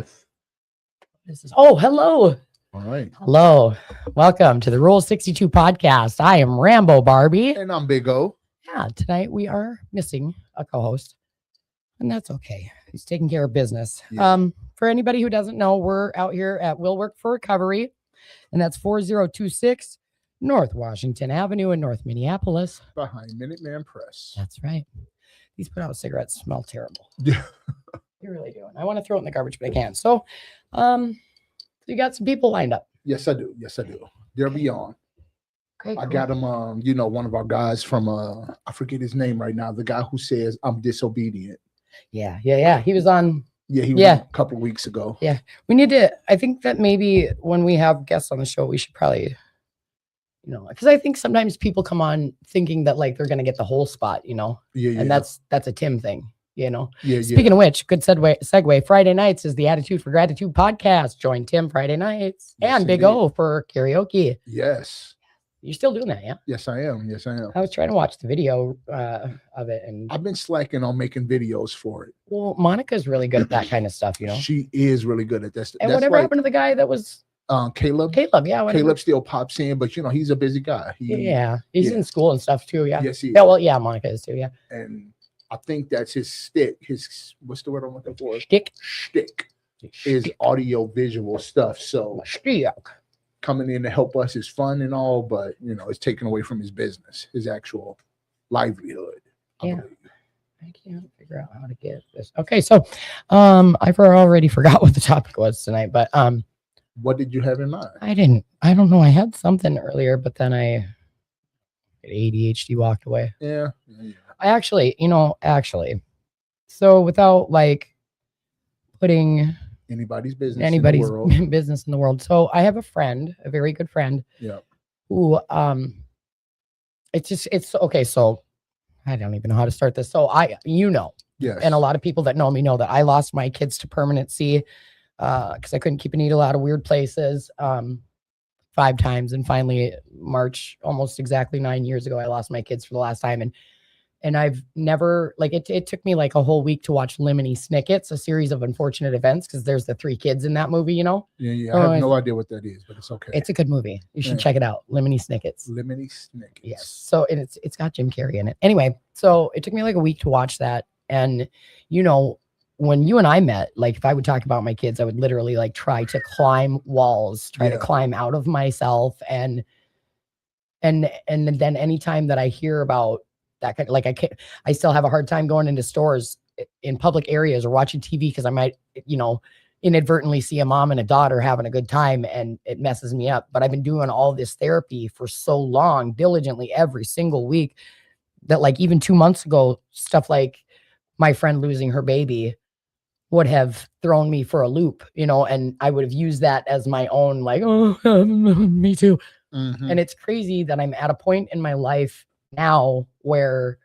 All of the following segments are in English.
Yes. This is hello. All right. Hello. Welcome to the Rule 62 podcast. I am Rambo Barbie. And I'm Big O. Yeah, tonight we are missing a co-host. And that's okay. He's taking care of business. Yeah. For anybody who doesn't know, we're out here at Will Work for Recovery. And that's 4026 North Washington Avenue in North Minneapolis. Behind Minuteman Press. That's right. These put out cigarettes smell terrible. Yeah. They really do. And I want to throw it in the garbage, but I can't. So, you got some people lined up. Yes, I do. They're beyond. Okay, I got him, one of our guys from, I forget his name right now, the guy who says I'm disobedient. Yeah. He was on. Yeah, he was on a couple of weeks ago. Yeah. We need to, I think that maybe when we have guests on the show, we should probably, because I think sometimes people come on thinking that like they're going to get the whole spot, Yeah. And that's a Tim thing. Yeah. Speaking of which, good segue. Friday nights is the Attitude for Gratitude podcast. Join Tim Friday nights and Big O for karaoke. Yes. You're still doing that, yeah? Yes, I am. I was trying to watch the video of it, and I've been slacking on making videos for it. Well, Monica's really good at that kind of stuff, She is really good at this. And whatever happened to the guy that was Caleb? Caleb, yeah. Caleb still pops in, but he's a busy guy. He's in school and stuff too, yeah. Yes, he is. Yeah, well, yeah, Monica is too, yeah. And I think that's his stick. What's the word I'm looking for? Shtick is audio visual stuff. So Shtick. Coming in to help us is fun and all, but it's taken away from his business, his actual livelihood. I believe. I can't figure out how to get this. Okay, so I've already forgot what the topic was tonight, but what did you have in mind? I don't know. I had something earlier, but then I ADHD walked away. Yeah. I actually, so without like putting anybody's business business in the world. So I have a friend, a very good friend. Yeah. Who it's okay. So I don't even know how to start this. So yes. And a lot of people that know me know that I lost my kids to permanency because I couldn't keep a needle out of weird places 5 times. And finally, March, almost exactly 9 years ago, I lost my kids for the last time. And I've never, like, it took me like a whole week to watch Lemony Snicket's, a series of unfortunate events, because there's the 3 kids in that movie, Yeah. I have no idea what that is, but it's okay. It's a good movie. You should check it out. Lemony Snicket's. Lemony Snicket's. Yes. So it's got Jim Carrey in it. Anyway, so it took me like a week to watch that. And, when you and I met, like if I would talk about my kids, I would literally like try to climb walls, to climb out of myself. And then anytime that I hear about that kind of, like I still have a hard time going into stores in public areas or watching TV because I might, inadvertently see a mom and a daughter having a good time and it messes me up. But I've been doing all this therapy for so long, diligently every single week, that like even 2 months ago, stuff like my friend losing her baby would have thrown me for a loop, and I would have used that as my own, like, me too. Mm-hmm. And it's crazy that I'm at a point in my life now where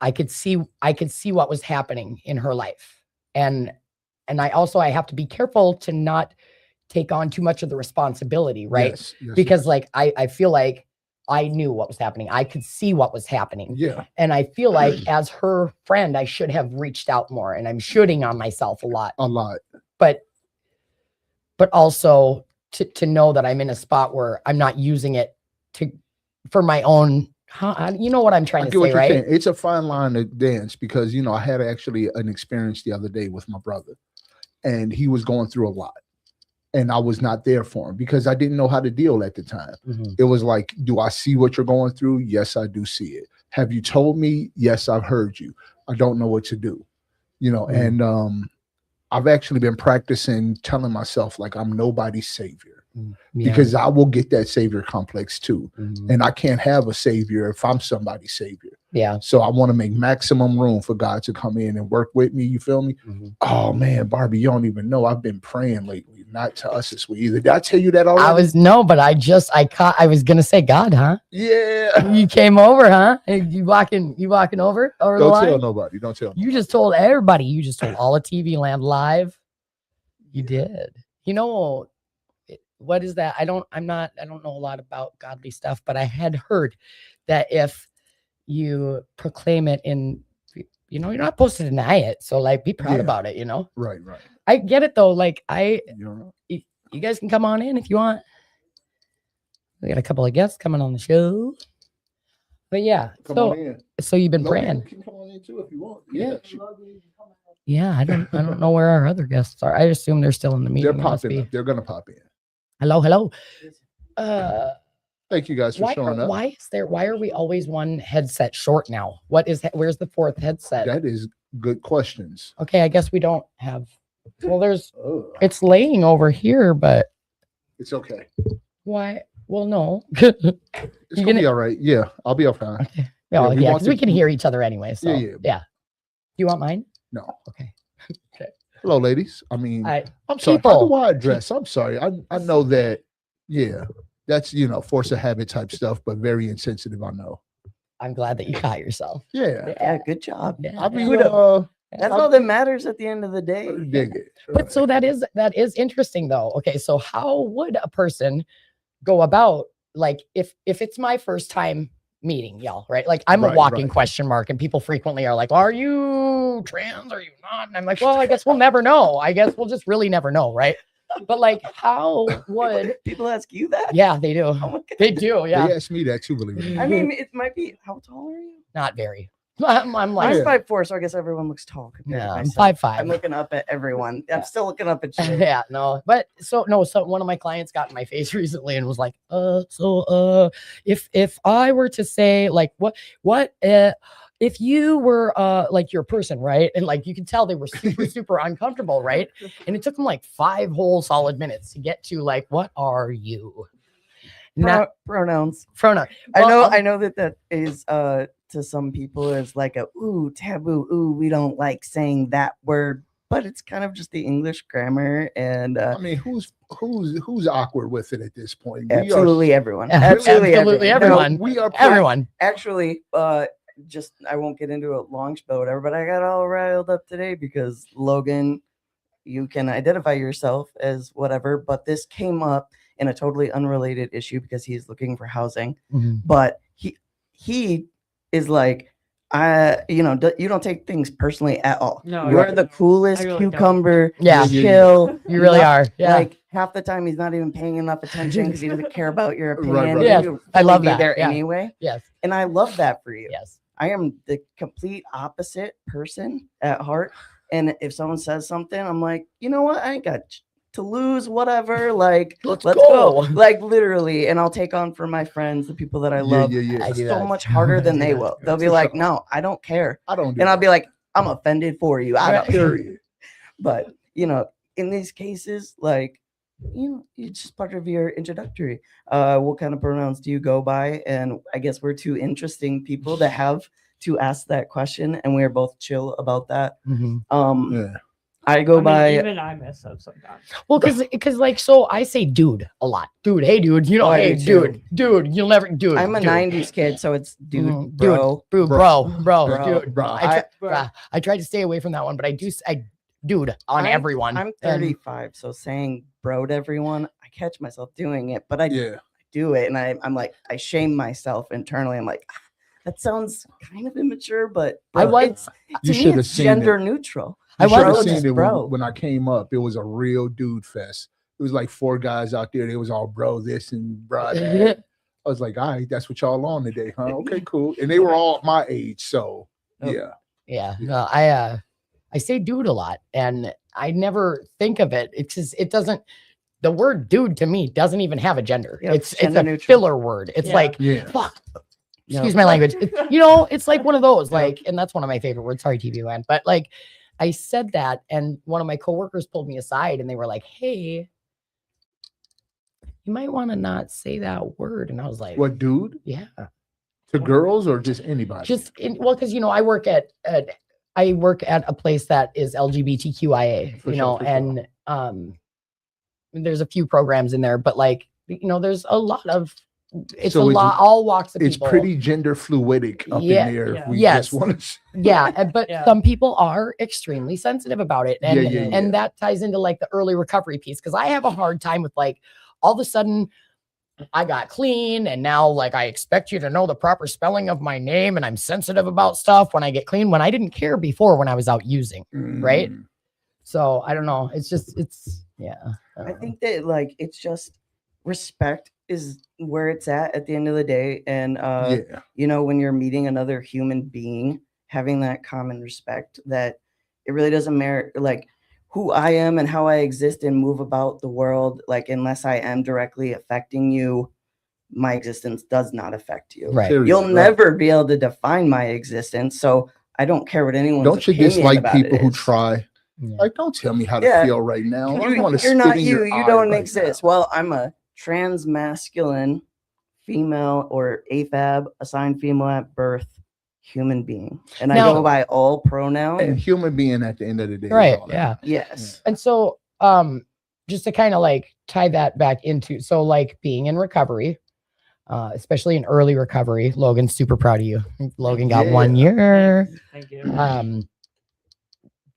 I could see what was happening in her life. And I have to be careful to not take on too much of the responsibility, right? Yes, because like, I feel like I knew what was happening. I could see what was happening. Yeah. And I feel like as her friend, I should have reached out more, and I'm shooting on myself a lot. But also to know that I'm in a spot where I'm not using it for my own, you know what I'm trying to say, right? Saying. It's a fine line to dance because, I had actually an experience the other day with my brother, and he was going through a lot. And I was not there for him because I didn't know how to deal at the time. Mm-hmm. It was like, do I see what you're going through? Yes, I do see it. Have you told me? Yes, I've heard you. I don't know what to do. Mm-hmm. And I've actually been practicing telling myself like I'm nobody's savior. Because I will get that savior complex too. Mm-hmm. And I can't have a savior if I'm somebody's savior. Yeah. So I want to make maximum room for God to come in and work with me. You feel me? Mm-hmm. Oh man, Barbie, you don't even know. I've been praying lately, not to us this week either. Did I tell you that already? I was going to say God, huh? Yeah. You came over, huh? You walking over? Don't tell nobody. Don't tell. You just told everybody. You just told all of TV Land live. You did. What is that? I don't know a lot about godly stuff, but I had heard that if you proclaim it in you're not supposed to deny it. So like, be proud Yeah. about it. Right. I get it though. Like You're you guys can come on in if you want. We got a couple of guests coming on the show. But yeah, come on in. so you've been Logan praying. can come on in too if you want. Yeah. Sure. Yeah, I don't know where our other guests are. I assume they're still in the meeting. They're popping up. They're gonna pop in. Hello. Thank you guys for showing up. Why are we always one headset short now? Where's the fourth headset? That is good questions. Okay, I guess we don't have. Well, it's laying over here, but it's okay. Why? Well, no. It's gonna be all right. Yeah, I'll be okay. Okay. Yeah, because we can hear each other anyway. So yeah. You want mine? No. Okay. Hello, ladies. I mean, I'm sorry. People. How do I address? I'm sorry. I know that. Yeah, that's force of habit type stuff, but very insensitive. I know. I'm glad that you caught yourself. Yeah, good job. Yeah. I mean, that's all that matters at the end of the day. Dig it. But so that is interesting though. Okay, so how would a person go about, like, if it's my first time meeting y'all, right? Like, I'm a walking question mark, and people frequently are like, are you trans? Are you not? And I'm like, well, I guess we'll never know. I guess we'll just really never know, right? But like, how would people ask you that? Yeah, they do. Oh, they do. Yeah, they ask me that too. Believe it. I mean, it might be. How tall are you? Not very. I'm like, I'm 5'4", so I guess everyone looks tall. Yeah, I'm 5'5". I'm looking up at everyone. I'm still looking up at you. Yeah, no, but so one of my clients got in my face recently and was like, if I were to say, like, what if you were like your person, right? And like, you can tell they were super uncomfortable, right? And it took them like 5 whole solid minutes to get to like, what are you? Pronouns. Pronoun. Well, I know that is to some people is like a taboo. We don't like saying that word, but it's kind of just the English grammar. And I mean, who's awkward with it at this point? Absolutely everyone. Absolutely everyone. No, we are everyone. Actually, just I won't get into a long spiel, whatever. But I got all riled up today because Logan, you can identify yourself as whatever, but this came up in a totally unrelated issue because he's looking for housing. Mm-hmm. But he is like, you don't take things personally at all. No, you're the coolest really cucumber. Yeah, chill. You really are. Yeah, like half the time he's not even paying enough attention because he doesn't care about your opinion. Right. Yeah, I love that. There anyway. Yes, and I love that for you. Yes, I am the complete opposite person at heart. And if someone says something, I'm like, you know what? I ain't got to lose, whatever. Like, let's go. Like, literally. And I'll take on for my friends, the people that I love, I do so that. much harder than they will. They'll be like, no, I don't care. I don't. And I'll be like, I'm offended for you. I don't. Period. But in these cases, like, it's just part of your introductory. What kind of pronouns do you go by? And I guess we're two interesting people that have to ask that question, and we are both chill about that. Mm-hmm. I go by. Even I mess up sometimes. Well, because like, so I say dude a lot. Dude, hey dude, hey dude, you'll never dude. I'm a dude. 90s kid, so it's dude, bro, dude, bro, dude. Bro. I tried to stay away from that one, but I dude on everyone. I'm 35, so saying bro to everyone, I catch myself doing it, but I do it, and I'm like, I shame myself internally. I'm like, that sounds kind of immature, but you should have seen gender neutral. I should have seen it when I came up. It was a real dude fest. It was like 4 guys out there. They was all bro this and bro that. I was like, all right, that's what y'all on today, huh? Okay, cool. And they were all my age, so yeah. No, I say dude a lot, and I never think of it. It's just, it doesn't. The word dude to me doesn't even have a gender. It's a neutral filler word. It's like fuck. Excuse my language. It's like one of those, like, and that's one of my favorite words. Sorry, TV land, but like, I said that, and one of my coworkers pulled me aside, and they were like, "Hey, you might want to not say that word." And I was like, "What, dude? Yeah, to girls or just anybody?" Because I work at a place that is LGBTQIA, and there's a few programs in there, but like, there's a lot of. It's all walks of people. It's pretty gender fluidic up in there. Yeah. We just want to but some people are extremely sensitive about it. And that ties into like the early recovery piece. Cause I have a hard time with like, all of a sudden I got clean and now like I expect you to know the proper spelling of my name and I'm sensitive about stuff when I get clean when I didn't care before when I was out using, right? So I don't know. It's yeah. I think that like it's just respect is where it's at the end of the day. And you know, when you're meeting another human being, having that common respect that it really doesn't matter like who I am and how I exist and move about the world, like unless I am directly affecting you, my existence does not affect you. Right. Period, You'll never be able to define my existence. So I don't care what anyone's Don't you dislike people who is. try? Yeah. Like, don't tell me how to feel right now. I want to You're spit not in you. your You eye don't right exist. now. Well, I'm a trans masculine female or AFAB assigned female at birth human being, and I go by all pronouns. And human being at the end of the day, right? Is all that. Yeah. Yes. And so, just to kind of like tie that back into so like being in recovery. Especially in early recovery. Logan's super proud of you. Logan got 1 year. Thank you.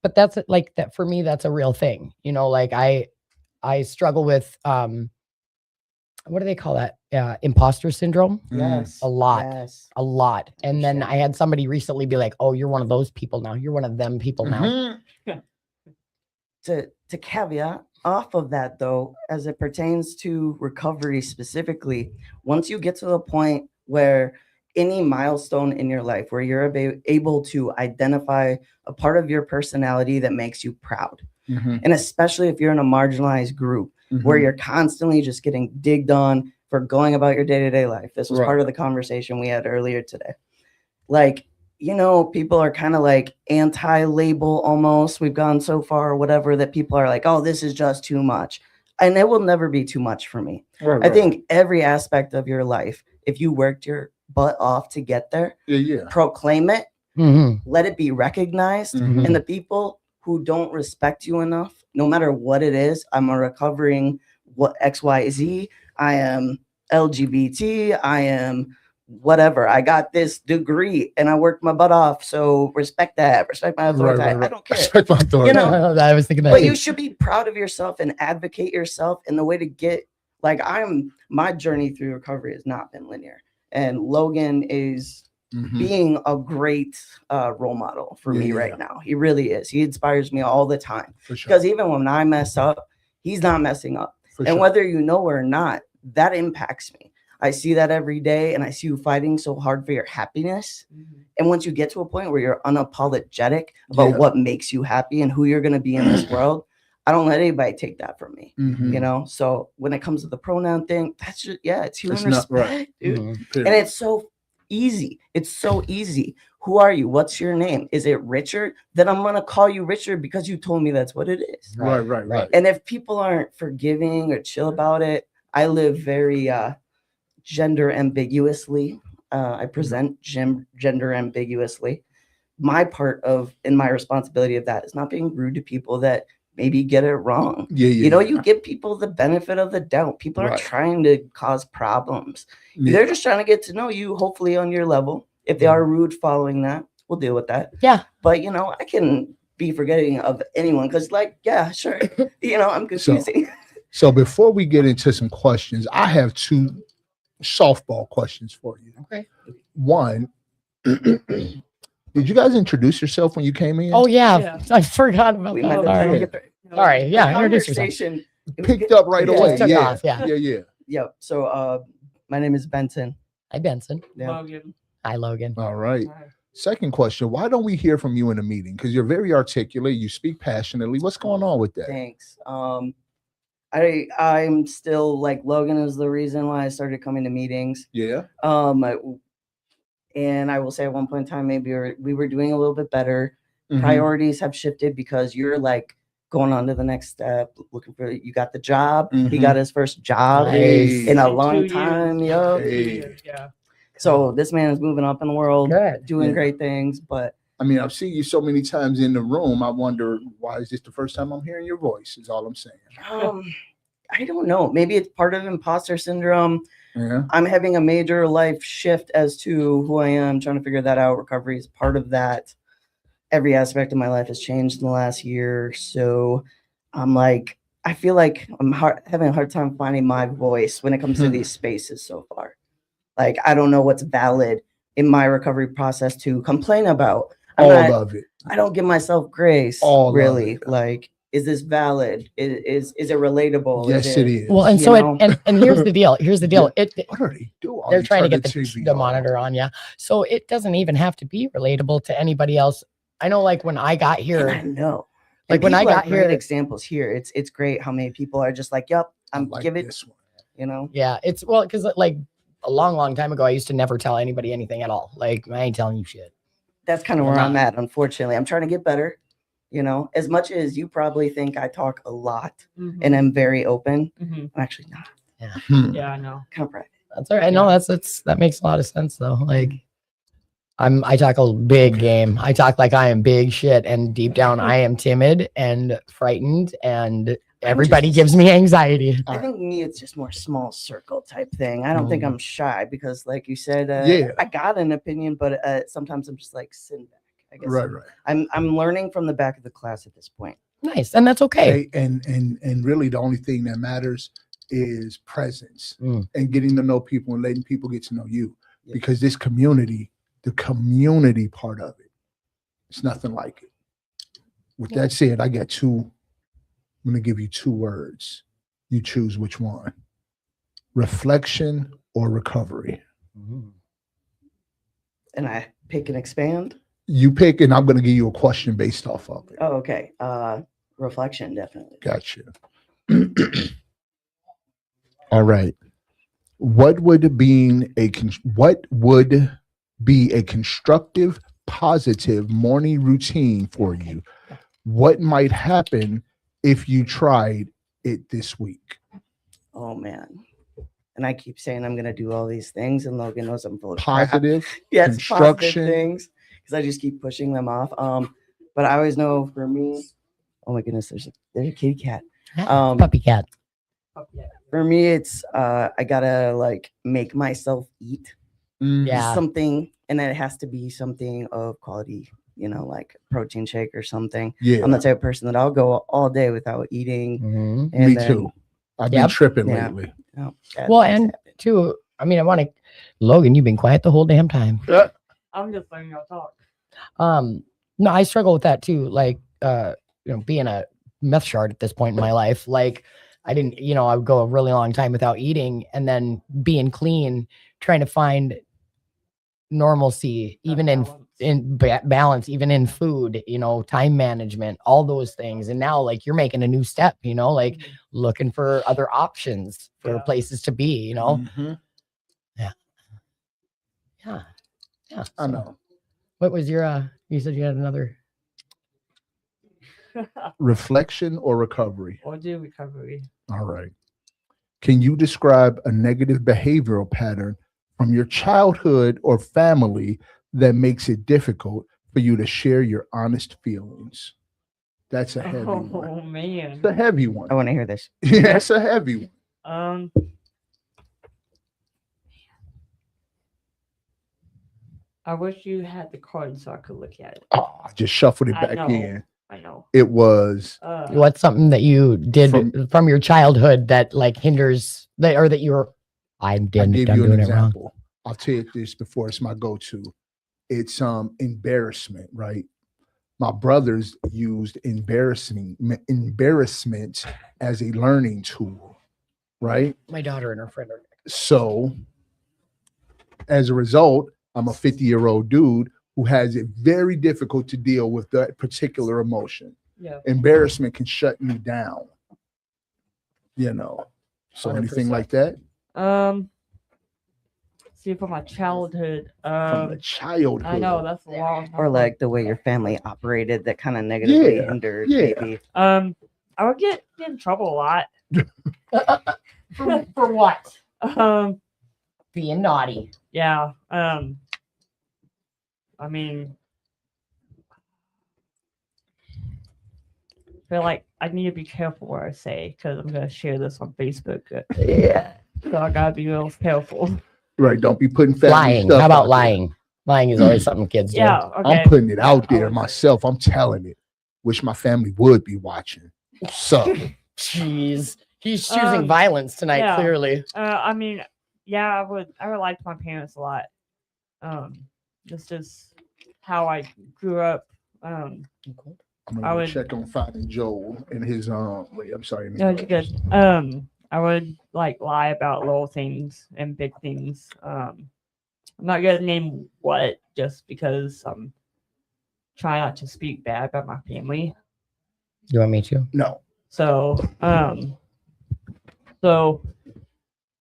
But that's like that for me, that's a real thing. You know, like I struggle with what do they call that? Imposter syndrome. Yes. A lot. Yes. A lot. And then I had somebody recently be like, oh, you're one of those people now. You're one of them people now. To caveat off of that though, as it pertains to recovery specifically, once you get to the point where any milestone in your life where you're able to identify a part of your personality that makes you proud, and especially if you're in a marginalized group where you're constantly just getting digged on for going about your day-to-day life. This was part of the conversation we had earlier today. Like, you know, people are kind of like anti-label almost. We've gone so far or whatever that people are like, oh, this is just too much. And it will never be too much for me. I think every aspect of your life, if you worked your butt off to get there, proclaim it, let it be recognized. And the people who don't respect you enough, no matter what it is, I'm a recovering XYZ, I am LGBT, I am whatever, I got this degree and I worked my butt off, so respect that, respect my authority. I don't care. Respect my authority. You know, I was thinking that, but you should be proud of yourself and advocate yourself. And the way to get like my journey through recovery has not been linear, and Logan is being a great role model for me right now. He really is. He inspires me all the time because even when I mess up, he's not messing up. And whether you know or not, that impacts me. I see that every day, and I see you fighting so hard for your happiness. And once you get to a point where you're unapologetic about what makes you happy and who you're going to be in this world, I don't let anybody take that from me. You know, so when it comes to the pronoun thing, that's just, it's human respect, dude. And it's so easy. It's so easy. Who are you? What's your name? Is it Richard? Then I'm going to call you Richard because you told me that's what it is. Right. And if people aren't forgiving or chill about it, I live very gender ambiguously. I present gender ambiguously. My part of and my responsibility of that is not being rude to people that maybe get it wrong. You know, you give people the benefit of the doubt. People aren't trying to cause problems. They're just trying to get to know you, hopefully on your level. If they are rude following that, we'll deal with that. But you know, I can be forgetting of anyone because like, sure. You know, I'm confusing. So before we get into some questions, I have two softball questions for you. Okay. One, did you guys introduce yourself when you came in? Oh yeah. I forgot about that. Sorry. Yeah, introduce yourself. Picked up right away. Yeah. So my name is Benson. Hi, Benson. Logan. Hi, Logan. All right. Second question, why don't we hear from you in a meeting? Because you're very articulate, you speak passionately. What's going on with that? Thanks. I'm still like Logan is the reason why I started coming to meetings. And I will say at one point in time, maybe we were doing a little bit better. Priorities have shifted because you're like going on to the next step, looking for, you got the job. He got his first job in a long time. So this man is moving up in the world, doing great things. But I mean, I've seen you so many times in the room. I wonder, why is this the first time I'm hearing your voice? Is all I'm saying. I don't know. Maybe it's part of imposter syndrome. I'm having a major life shift as to who I am, trying to figure that out. Recovery is part of that. Every aspect of my life has changed in the last year. So I'm like, I feel like I'm having a hard time finding my voice when it comes to these spaces so far. Like, I don't know what's valid in my recovery process to complain about. All of it. I don't give myself grace. All really. Like, is this valid? Is it relatable? Yes, it is. Well, and so and here's the deal. Here's the deal. It what are they doing? they're trying to get the monitor on, yeah. So it doesn't even have to be relatable to anybody else. I know, like when I got here, I know. Like when I got here, examples here. It's great how many people are just like, "Yep, I'm like give it." This one. You know. Yeah, it's well because like a long time ago, I used to never tell anybody anything at all. Like I ain't telling you shit. That's kind of where I'm at. Unfortunately, I'm trying to get better. You know, as much as you probably think I talk a lot and I'm very open, I'm actually not. Yeah. Yeah, I know. Kind of private. That's all right. No, that makes a lot of sense though. Like I talk a big game. I talk like I am big shit, and deep down I am timid and frightened, and everybody gives me anxiety. I think me, it's just more small circle type thing. I don't think I'm shy because, like you said, I got an opinion, but sometimes I'm just like sitting back. I guess right. I'm learning from the back of the class at this point. Nice, and that's okay. And really, the only thing that matters is presence and getting to know people and letting people get to know you, because this community, the community part of it, it's nothing like it. With that said, I got two. I'm going to give you 2 words. You choose which one: reflection or recovery. And I pick and expand. You pick, and I'm going to give you a question based off of it. Oh, okay. Reflection, definitely. Gotcha. All right. What would be a constructive, positive morning routine for you? What might happen if you tried it this week? Oh man. And I keep saying I'm gonna do all these things, and Logan knows I'm full of positive, yes, construction positive things, because I just keep pushing them off. But I always know for me, oh my goodness, there's a kitty cat. Puppy cat. For me, it's I gotta like make myself eat something, and then it has to be something of quality, you know, like protein shake or something. Yeah. I'm the type of person that I'll go all day without eating. Me too. I've been tripping lately. Oh, well, and too, I mean, Logan, you've been quiet the whole damn time. I'm just letting y'all talk. No, I struggle with that too. Like, being a meth shard at this point in my life, like I didn't, I would go a really long time without eating, and then being clean, trying to find normalcy, even in balance, even in food, time management, all those things. And now like you're making a new step, like looking for other options for places to be, Yeah. I know. What was your you said you had another reflection or recovery? Or do recovery. All right. Can you describe a negative behavioral pattern from your childhood or family that makes it difficult for you to share your honest feelings? That's a heavy one. Oh man. It's a heavy one. I want to hear this. Yeah, it's a heavy one. I wish you had the card so I could look at it. Oh, I just shuffled it back in. I know. It was what's something that you did from your childhood that like hinders that, or that you're I'll give you an example. I'll tell you this before it's my go-to. It's embarrassment, right? My brothers used embarrassment as a learning tool, right? My daughter and her friend are. So as a result, I'm a 50-year-old dude who has it very difficult to deal with that particular emotion. Yeah. Embarrassment can shut me down. So 100%. Anything like that? See, from my childhood. From the childhood. I know that's a long. Or like the way your family operated that kind of negatively hindered. Maybe. I would get in trouble a lot. For what? Being naughty. Yeah. I mean, I feel like I need to be careful what I say because I'm gonna share this on Facebook. Yeah. So I gotta be real careful. Right. Don't be putting lying. How about lying? Lying is always something kids do. Yeah. Okay. I'm putting it out there myself. I'm telling it. Wish my family would be watching. So Jeez. He's choosing violence tonight, yeah. clearly. I mean, yeah, I would like my parents a lot. This is how I grew up. I'm I gonna would- check on finding Joel and his wait, I'm sorry. No, you're good. I would like lie about little things and big things. I'm not gonna name what just because I'm trying not to speak bad about my family. You want me to? No. So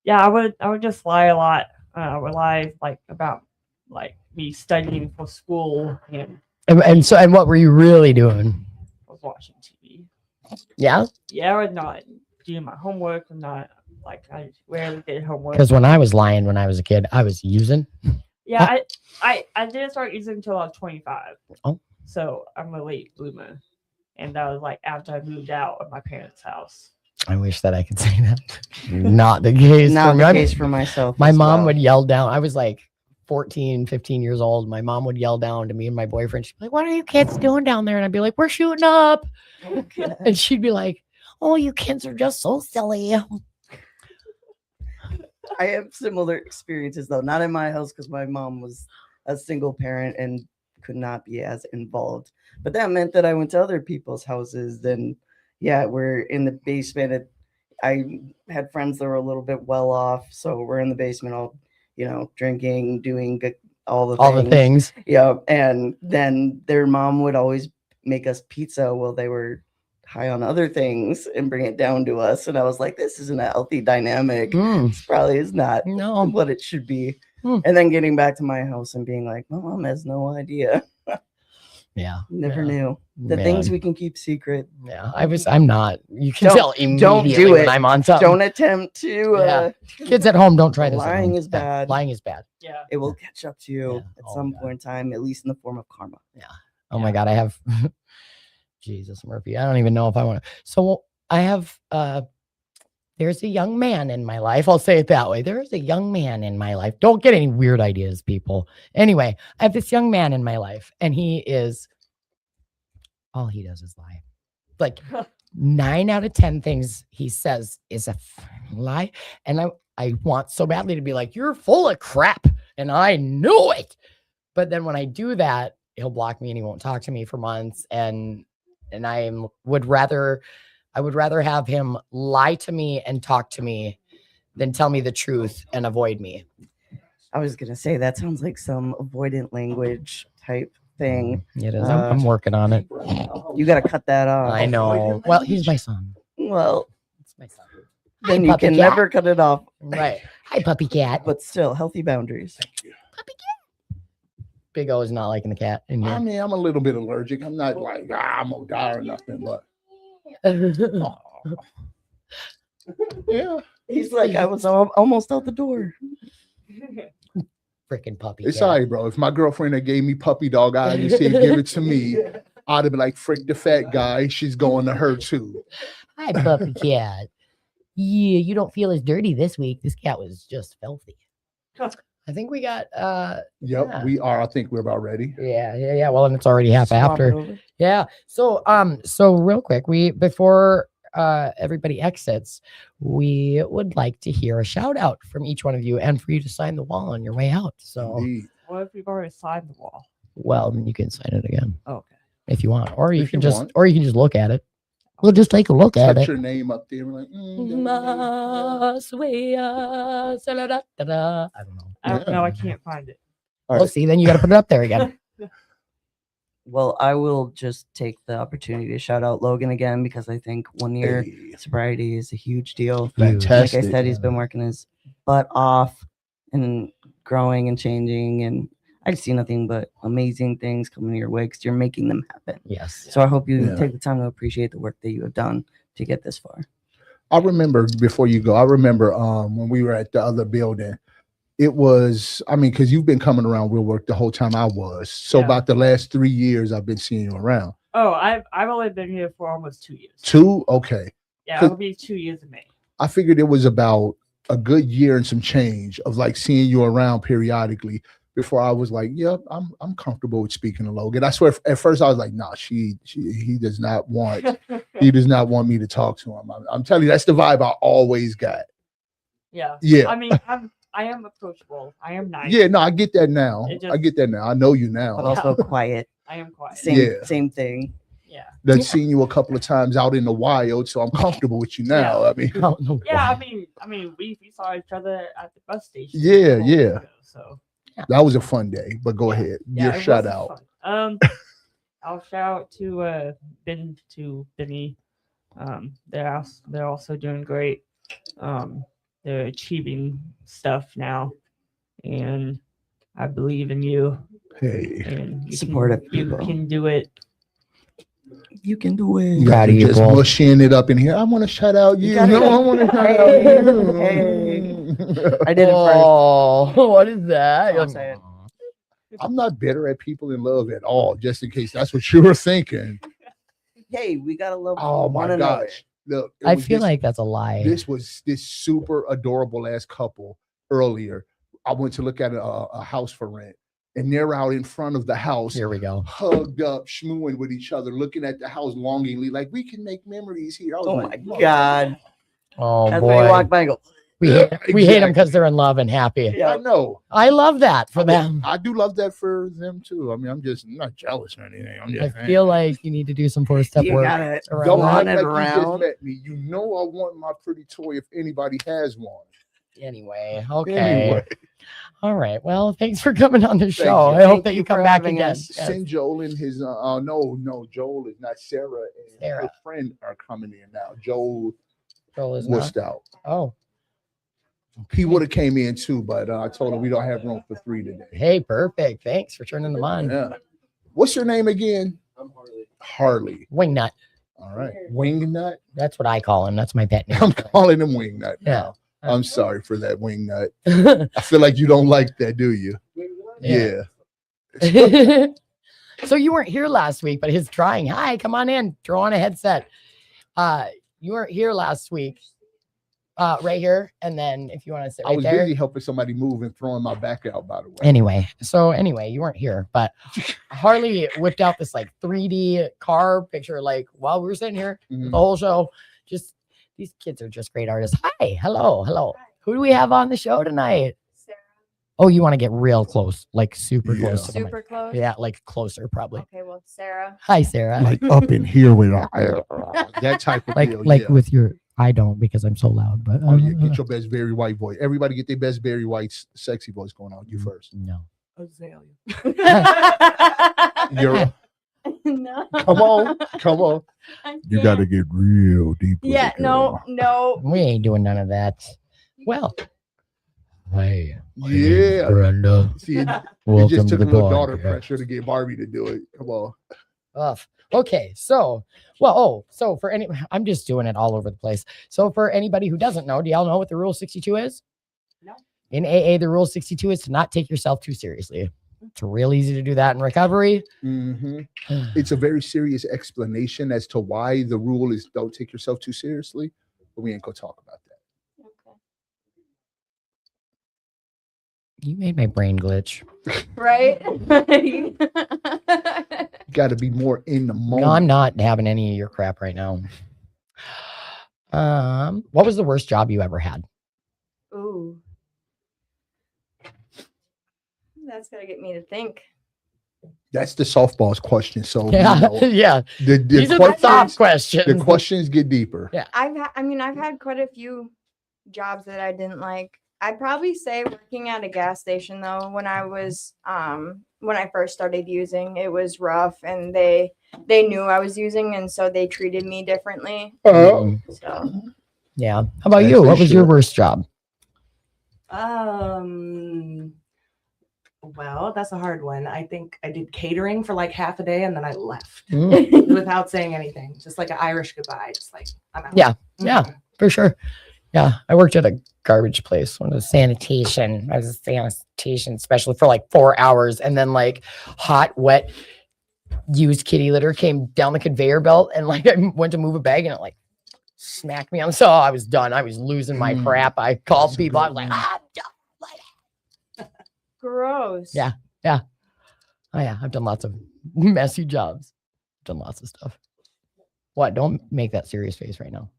yeah, I would just lie a lot. I would lie like about like me studying for school and And what were you really doing? I was watching TV. Yeah? Yeah, I would not do my homework. I'm not like I rarely did homework. Because when I was lying when I was a kid, I was using. Yeah, I didn't start using until I was 25. Oh. So I'm a late bloomer. And that was like after I moved out of my parents' house. I wish that I could say that. Not the case Not for me. the I case mean, for myself. my as mom well. would yell down. I was like 14, 15 years old. My mom would yell down to me and my boyfriend. She'd be like, "What are you kids doing down there?" And I'd be like, "We're shooting up." Okay. And she'd be like, "Oh, you kids are just so silly." I have similar experiences though, not in my house because my mom was a single parent and could not be as involved. But that meant that I went to other people's houses. Then, yeah, we're in the basement. I had friends that were a little bit well off, so we're in the basement, all drinking, doing all the things. Yeah, and then their mom would always make us pizza while they were high on other things and bring it down to us. And I was like, this isn't a healthy dynamic. This probably is not what it should be. And then getting back to my house and being like, my mom has no idea. Yeah. Never knew the things we can keep secret. Yeah. I'm not. You can tell immediately don't do when it. I'm on something. Don't attempt to. Kids at home, don't try this. Lying is bad. Lying is bad. Yeah. It will catch up to you at some point in time, at least in the form of karma. Yeah. Oh my God. I have Jesus Murphy. I don't even know if I want to. So I have there's a young man in my life. I'll say it that way. There is a young man in my life. Don't get any weird ideas, people. Anyway, I have this young man in my life, and all he does is lie. Like 9 out of 10 things he says is a lie. And I want so badly to be like, you're full of crap. And I knew it. But then when I do that, he'll block me and he won't talk to me for months. And I would rather have him lie to me and talk to me than tell me the truth and avoid me. I was going to say, that sounds like some avoidant language type thing. It is. I'm working on it. You got to cut that off. I know. Well, he's my son. Well, it's my son. Then Hi, you can never cut it off. Right. Hi, puppy cat. But still, healthy boundaries. Thank you. Puppy cat. Big O is not liking the cat in here. I mean, I'm a little bit allergic. I'm not like, I'm gonna die or nothing, but yeah. He's like, I was almost out the door. Freaking puppy. It's cat. all right, bro. If my girlfriend had gave me puppy dog eyes and said, give it to me, I'd have been like, frick the fat guy. She's going to her too. Hi, puppy cat. Yeah, you don't feel as dirty this week. This cat was just filthy. I think we got Yep, we are. I think we're about ready. Yeah. Well, and it's already half Swap after. it over. Yeah. So real quick, before everybody exits, we would like to hear a shout out from each one of you and for you to sign the wall on your way out. So Indeed. What if we've already signed the wall? well, then you can sign it again Okay. if you want, or you If can you just want. look at it. We'll just take a look at Put it. your name up there. We're like, I don't know. I don't know. I can't find it. All Well, right. see, then you got to put it up there again. Well, I will just take the opportunity to shout out Logan again because I think 1 year Hey, sobriety is a huge deal. fantastic. Like I said, he's been working his butt off and growing and changing, and I see nothing but amazing things coming your way because you're making them happen. Yes. So I hope you Yeah. take the time to appreciate the work that you have done to get this far. I remember before you go, I remember when we were at the other building, it was, I mean, because you've been coming around real work the whole time I was. So Yeah. about the last 3 years, I've been seeing you around. Oh, I've only been here for almost 2 years. 2? Okay. Yeah, it'll be 2 years in May. I figured it was about a good year and some change of like seeing you around periodically before I was like, yep, I'm comfortable with speaking to Logan. I swear at first I was like, nah, he does not want me to talk to him. I'm telling you, that's the vibe I always got. Yeah. Yeah. I mean, I am approachable. I am nice. Yeah, no, I get that now. It just- I get that now. I know you But now. also quiet. I am quiet. Same thing. Yeah. I've seen you a couple of times out in the wild, so I'm comfortable with you now. Yeah. I mean, Yeah, I mean, we saw each other at the bus station. Yeah, a couple yeah. weeks ago, so that was a fun day. But go ahead, your it shout was out. fun. I'll shout out to Benny. They're also doing great. They're achieving stuff now, and I believe in you. Hey, And you Supportive you people. can do it. You can do it. you Proud got of to you just both. mushing it up in here. I want to shout out you. gotta- No, I want to shout out Hey, you. hey. I did it first. Oh, what is that? I'll say it. I'm not bitter at people in love at all. Just in case that's what you were thinking. Hey, we gotta love Oh my one another. gosh! Look, it I was feel this- like that's a lie. this was this super adorable ass couple earlier. I went to look at a house for rent, and they're out in front of the house, Here we go. hugged up, schmooing with each other, looking at the house longingly, like we can make memories here. I was Oh like, my god. Oh That's when you boy, walk by and go, we Yeah, hate we hate them exactly. because they're in love and happy. yeah. I know. I love that for them. I do love that for them too. I mean, I'm not jealous or anything. I'm just I feel like you need to do some 4-step You work. gotta around don't that. run act it like you just around. met me. You know I want my pretty toy if anybody has one. Anyway, okay. Anyway, All right. Well, thanks for coming on the show. you. I hope Thank that you you come for back having again. us. Yes. send Joel and his no, Joel is not Sarah and her Sarah. friend are coming in now. Joel Joel is was not. out. Oh, He would have came in too, but I told him we don't have room for 3 today. hey, perfect. Thanks for turning them on. Yeah. What's your name again? I'm Harley. Harley. Wingnut. All right. Wingnut. That's what I call him. That's my pet name. I'm calling him Wingnut Yeah. now. I'm sorry for that, Wingnut. I feel like you don't like that, do you? Yeah. Yeah. So you weren't here last week, but his trying. Hi, come on in. Throw on a headset. You weren't here last week. Right here. And then if you want to sit I right was there. busy helping somebody move and throwing my back out, by the way. Anyway, you weren't here, but Harley whipped out this like 3D car picture, like while we were sitting here, Mhm. the whole show. Just these kids are just great artists. Hi, hello. Who do we have on the show tonight? Sarah. Oh, you want to get real close, like super Yeah. close to the mic. Super close. Yeah, like closer probably. Okay, well, Sarah. Hi, Sarah. Like up in here with that type of like deal. like yeah. with your. I don't because I'm so loud, but Oh, yeah, get your best Barry White voice. Everybody get their best Barry White sexy voice going on. You first. no. Azalea. You're No. come on. I You can't. got to get real deep. with Yeah, it, girl. no. We ain't doing none of that. Well, hey, Yeah. Brenda. See, it Welcome just to took the a little daughter podcast. pressure to get Barbie to do it. Come on. Okay, so for any, I'm just doing it all over the place. So for anybody who doesn't know, do y'all know what the Rule 62 is? No. In AA, the Rule 62 is to not take yourself too seriously. It's real easy to do that in recovery. Mhm. It's a very serious explanation as to why the rule is don't take yourself too seriously, but we ain't gonna talk about that. You made my brain glitch. Right? You got to be more in the moment. No, I'm not having any of your crap right now. What was the worst job you ever had? Ooh. That's gonna get me to think. That's the softballs question. So Yeah, you know, yeah. the These are the soft questions. the questions get deeper. Yeah. I've had quite a few jobs that I didn't like. I'd probably say working at a gas station though, when I was when I first started using, it was rough and they knew I was using and so they treated me differently. Mm, So yeah. How about As you? they What was your should. worst job? Well, that's a hard one. I think I did catering for like half a day and then I left Mm, without saying anything. Just like an Irish goodbye. Just like I'm out. Yeah, yeah. For sure. Yeah. I worked at a garbage place, one of the sanitation. I was a sanitation specialist for like 4 hours. And then like hot, wet, used kitty litter came down the conveyor belt. And like I went to move a bag and it like smacked me on. So I was done. I was losing my Mm. crap. I called That's a people. I good was like, one. I'm done. Gross. Yeah. Oh yeah, I've done lots of messy jobs. Done lots of stuff. What? Don't make that serious face right now.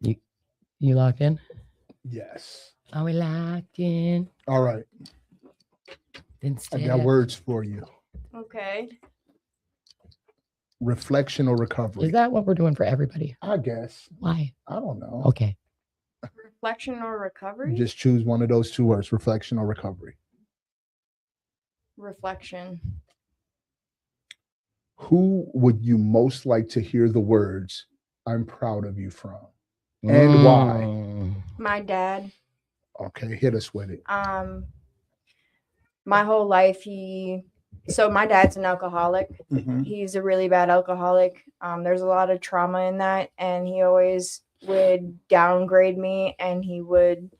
You locked in? Yes. Are we locked in? All right. Then I got words for you. Okay. Reflection or recovery. Is that what we're doing for everybody? I guess. Why? I don't know. Okay. Reflection or recovery? Just choose one of those two words, reflection or recovery. Reflection. Who would you most like to hear the words, I'm proud of you from? And why? My dad. Okay, hit us with it. My whole life so my dad's an alcoholic. Mhm. He's a really bad alcoholic. There's a lot of trauma in that, and he always would downgrade me, and he would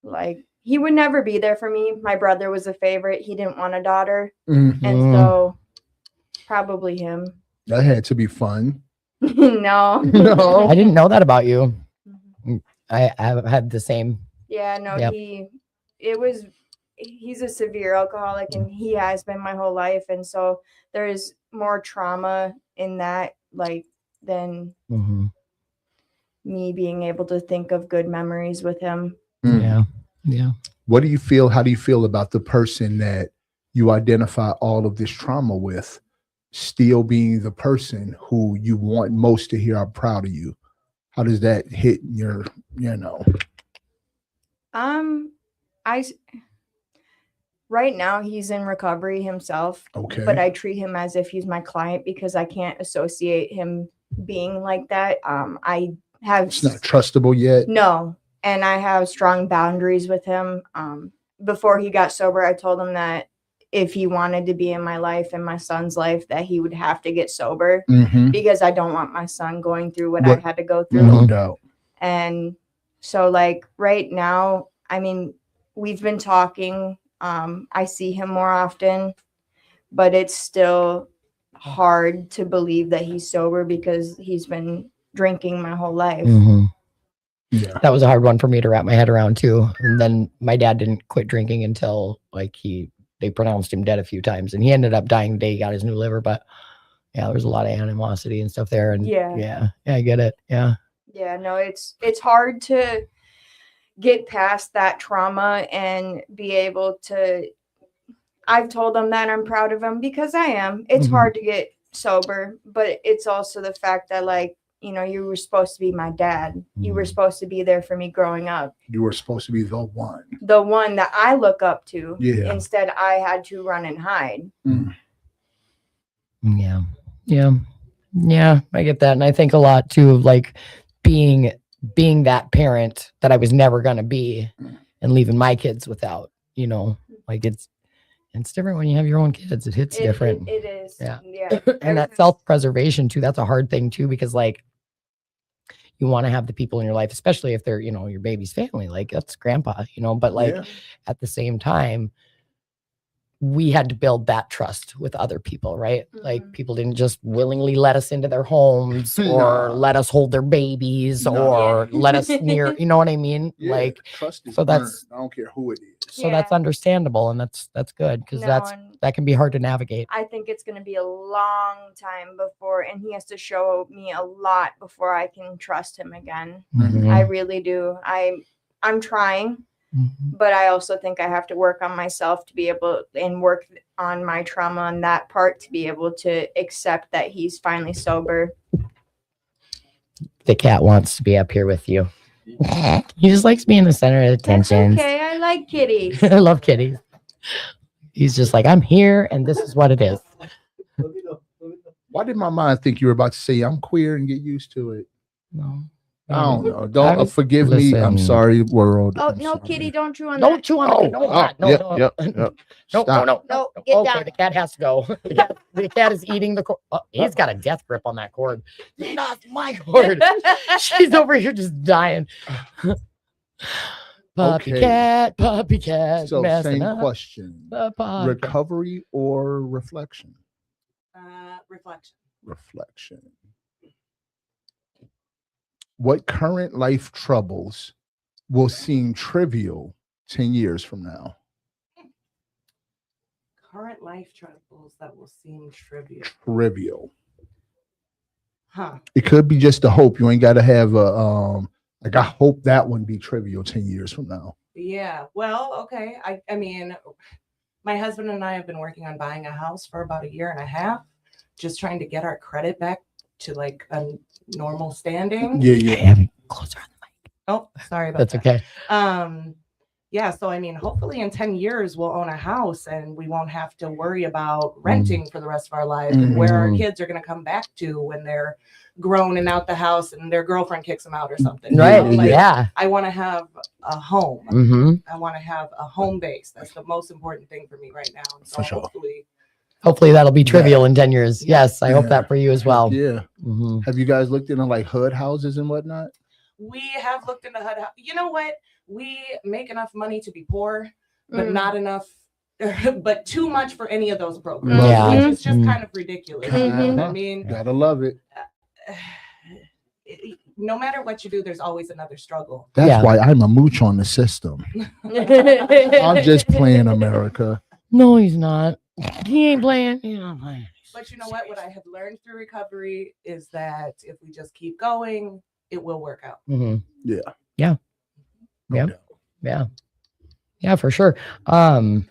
never be there for me. My brother was a favorite. He didn't want a daughter. Mhm. And so probably him. That had to be fun. No. No. I didn't know that about you. I had the same. Yeah, no, Yep. he's a severe alcoholic, and he has been my whole life. And so there's more trauma in that, than me being able to think of good memories with him. Mm. Yeah. What do you feel? How do you feel about the person that you identify all of this trauma with still being the person who you want most to hear, I'm proud of you? How does that hit your, Right now he's in recovery himself. Okay. But I treat him as if he's my client because I can't associate him being like that. It's not trustable yet. No. And I have strong boundaries with him. Before he got sober, I told him that if he wanted to be in my life and my son's life, that he would have to get sober because I don't want my son going through what I had to go through. No doubt. And so right now, I mean, we've been talking. I see him more often, but it's still hard to believe that he's sober because he's been drinking my whole life. Yeah. That was a hard one for me to wrap my head around too. And then my dad didn't quit drinking until they pronounced him dead a few times, and he ended up dying the day he got his new liver. But yeah, there was a lot of animosity and stuff there. And yeah, I get it. Yeah. Yeah, no, it's hard to get past that trauma and be able to. I've told him that I'm proud of him because I am. It's hard to get sober, but it's also the fact that you were supposed to be my dad. You were supposed to be there for me growing up. You were supposed to be the one. The one that I look up to. Yeah. Instead, I had to run and hide. Yeah. I get that. And I think a lot too of being that parent that I was never going to be and leaving my kids without, it's different when you have your own kids. It hits different. It is. Yeah. Yeah. And that self-preservation too, that's a hard thing too, because you want to have the people in your life, especially if they're, your baby's family, that's grandpa, but at the same time, we had to build that trust with other people, right? People didn't just willingly let us into their homes or let us hold their babies or let us near, you know what I mean? Yeah, trust is so that's, earned. I don't care who it is. So that's understandable. And that's good because that can be hard to navigate. I think it's going to be a long time before, and he has to show me a lot before I can trust him again. I really do. I'm trying. But I also think I have to work on myself to be able and work on my trauma on that part to be able to accept that he's finally sober. The cat wants to be up here with you. He just likes being the center of attention. That's okay. I like kitties. I love kitties. He's just I'm here and this is what it is. Why did my mind think you were about to say I'm queer and get used to it? No. I don't know. Don't forgive me. I'm sorry, world. Oh, I'm no, sorry. Kitty, don't chew on Don't that. chew on it. No. No, get Okay, down. the cat has to go. The cat is eating the cord. Oh, he's got a death grip on that cord. Not my cord. She's over here just dying. Puppy cat. So messing same up question. the podcast. Recovery or reflection? Reflection. What current life troubles will seem trivial 10 years from now? Current life troubles that will seem trivial. Trivial. Huh. It could be just a hope. You ain't got to have a like. I hope that one be trivial 10 years from now. Yeah. Well, okay. I mean, my husband and I have been working on buying a house for about 1.5 years, just trying to get our credit back to like a normal standing. Yeah. Closer on the mic. Oh, sorry about That's that. okay. Yeah, so I mean, hopefully in 10 years we'll own a house and we won't have to worry about renting for the rest of our lives and where our kids are going to come back to when they're grown and out the house and their girlfriend kicks them out or something. Right. You know, like, Yeah. I want to have a home. Mm-hmm. I want to have a home base. That's the most important thing for me right now. And so For sure. hopefully That'll be trivial in 10 years. Yeah. Yes, I hope that for you as well. Yeah. Mhm. Have you guys looked into like HUD houses and whatnot? we have looked into HUD. You know what? We make enough money to be poor, but not enough, but too much for any of those programs. Yeah. Which is just kind of ridiculous. Mhm. I mean, Gotta love it. no matter what you do, there's always another struggle. That's why I'm a mooch on the system. I'm just playing, America. No, he's not. He ain't playing. He's not playing. But you know what I have learned through recovery is that if we just keep going, it will work out. Mm-hmm. Yeah. Yeah. No Yeah. doubt. Yeah. Yeah, for sure. I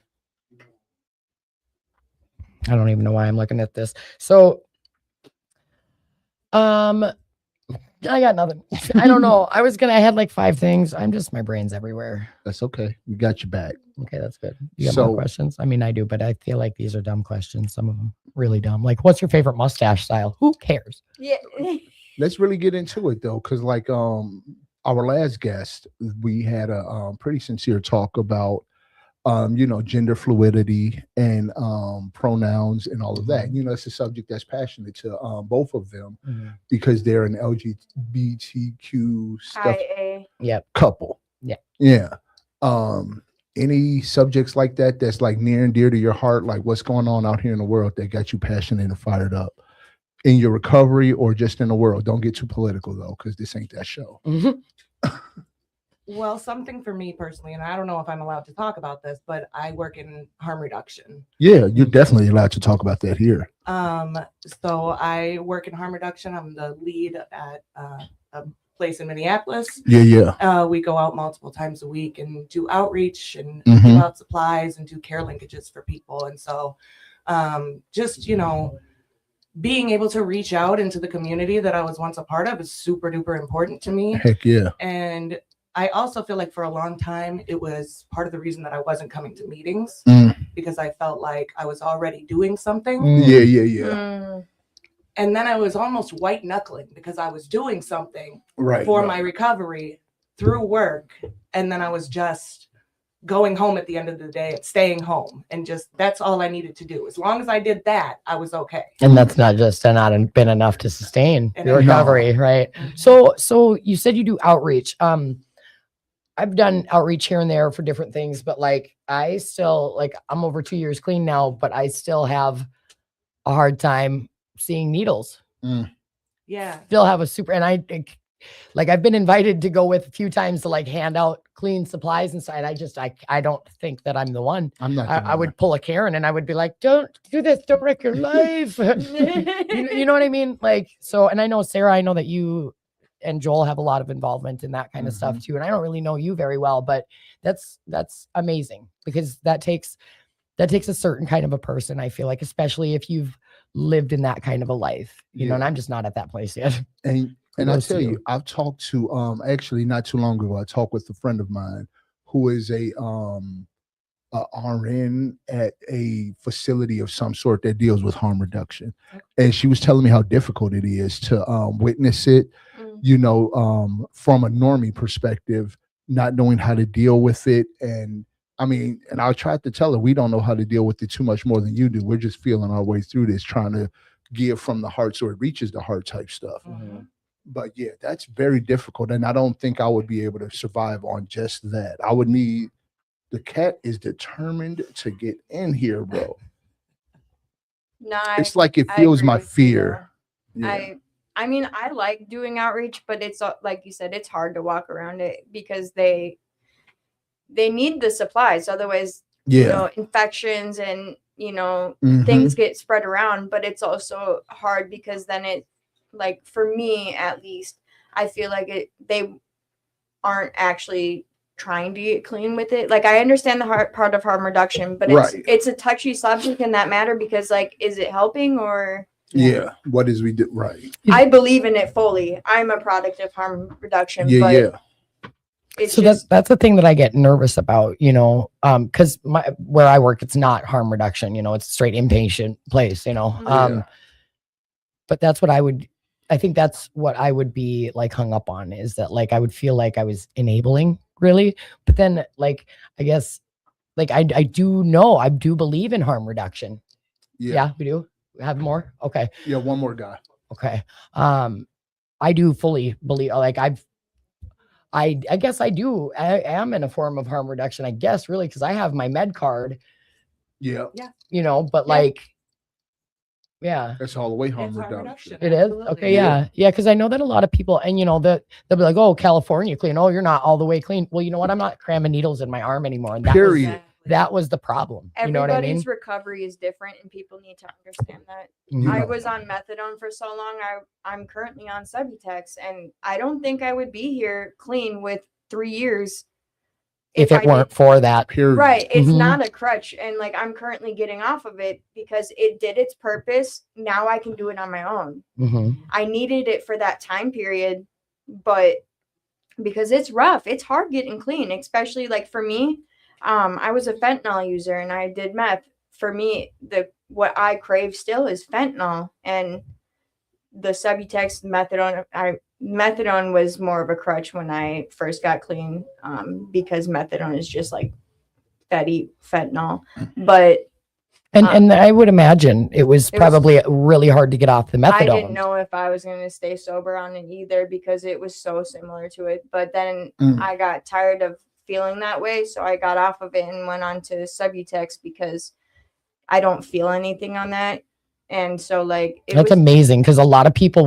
don't even know why I'm looking at this. So, I got nothing. I don't know. I had like 5 things. My brain's everywhere. That's okay. We got your back. Okay, that's good. You got more So- questions? I mean, I do, but I feel like these are dumb questions. Some of them really dumb. Like, what's your favorite mustache style? Who cares? Yeah. Let's really get into it though, because like our last guest, we had a pretty sincere talk about gender fluidity and pronouns and all of that. You know, it's a subject that's passionate to both of them because they're an LGBTQ stuff IA. couple. Yeah. Any subjects like that that's like near and dear to your heart, like what's going on out here in the world that got you passionate and fired up in your recovery or just in the world? Don't get too political though, because this ain't that show. Well, something for me personally, and I don't know if I'm allowed to talk about this, but I work in harm reduction. Yeah, you're definitely allowed to talk about that here. So I work in harm reduction. I'm the lead at a place in Minneapolis. Yeah. We go out multiple times a week and do outreach and Mhm. give out supplies and do care linkages for people. And so just, being able to reach out into the community that I was once a part of is super duper important to me. Heck yeah. And I also feel like for a long time, it was part of the reason that I wasn't coming to meetings because I felt like I was already doing something. Yeah. And then I was almost white knuckling because I was doing something Right. for my recovery through work. And then I was just going home at the end of the day and staying home. And just, that's all I needed to do. As long as I did that, I was okay. And that's not been enough to sustain And your recovery, right? So you said you do outreach. I've done outreach here and there for different things, but like I still I'm over 2 years clean now, but I still have a hard time seeing needles. Yeah. Still have and I've been invited to go with a few times to like hand out clean supplies inside. I don't think that I'm the one. I'm not. I would pull a Karen and I would be like, don't do this. Don't wreck your life. you know what I mean? Like, so, and I know Sarah, I know that you and Joel have a lot of involvement in that kind of stuff too. And I don't really know you very well, but that's amazing because that takes a certain kind of a person. I feel like, especially if you've lived in that kind of a life, you know, and I'm just not at that place yet. And I tell you, I've talked to actually not too long ago, I talked with a friend of mine who is a RN at a facility of some sort that deals with harm reduction. And she was telling me how difficult it is to witness it, from a normie perspective, not knowing how to deal with it. And I mean, and I tried to tell her, we don't know how to deal with it too much more than you do. We're just feeling our way through this, trying to give from the heart so it reaches the heart type stuff. But yeah, that's very difficult. And I don't think I would be able to survive on just that. I would need, the cat is determined to get in here, bro. No, It's like it I feels agree my with you, fear. though. Yeah. I mean, I like doing outreach, but it's like you said, it's hard to walk around it because they they need the supplies, otherwise, Yeah. infections and Mhm. things get spread around. But it's also hard because then it, like for me at least, I feel like they aren't actually trying to get clean with it. Like I understand the hard part of harm reduction, but Right. it's a touchy subject in that matter because like, is it helping or? Yeah. What is we do? Right. I believe in it fully. I'm a product of harm reduction, Yeah. but Yeah. it's So just that's the thing that I get nervous about, because where I work, it's not harm reduction, it's a straight inpatient place, Yeah. but I think that's what I would be like hung up on, is that like I would feel like I was enabling really, but then like I guess like I do believe in harm reduction. Yeah, we do have more. Okay. Yeah. One more guy. Okay. I do fully believe, like I guess I do. I am in a form of harm reduction, I guess, really, because I have my med card, Yeah. but like, yeah, That's all the way harm It's harm reduction. it is. absolutely. Okay. Yeah. Yeah. Because I know that a lot of people, and that they'll be like, oh, California clean. Oh, you're not all the way clean. Well, you know what? I'm not cramming needles in my arm anymore. And Period. that was the problem. You know what I mean? everybody's recovery is different and people need to understand that. Mhm. I was on methadone for so long. I'm currently on Subutex, and I don't think I would be here clean with 3 years If it I weren't did. for that. Period. Right. It's Mhm. not a crutch. And like I'm currently getting off of it because it did its purpose. Now I can do it on my own. Mhm. I needed it for that time period, but because it's rough, it's hard getting clean, especially like for me. I was a fentanyl user and I did meth. For me, what I crave still is fentanyl, and the Subutex methadone was more of a crutch when I first got clean, because methadone is just like fatty fentanyl. But And I would imagine it was it was- probably really hard to get off the methadone. I didn't know if I was going to stay sober on it either because it was so similar to it. But then I got tired of feeling that way, so I got off of it and went on to Subutex because I don't feel anything on that. And so like That's amazing, because a lot of people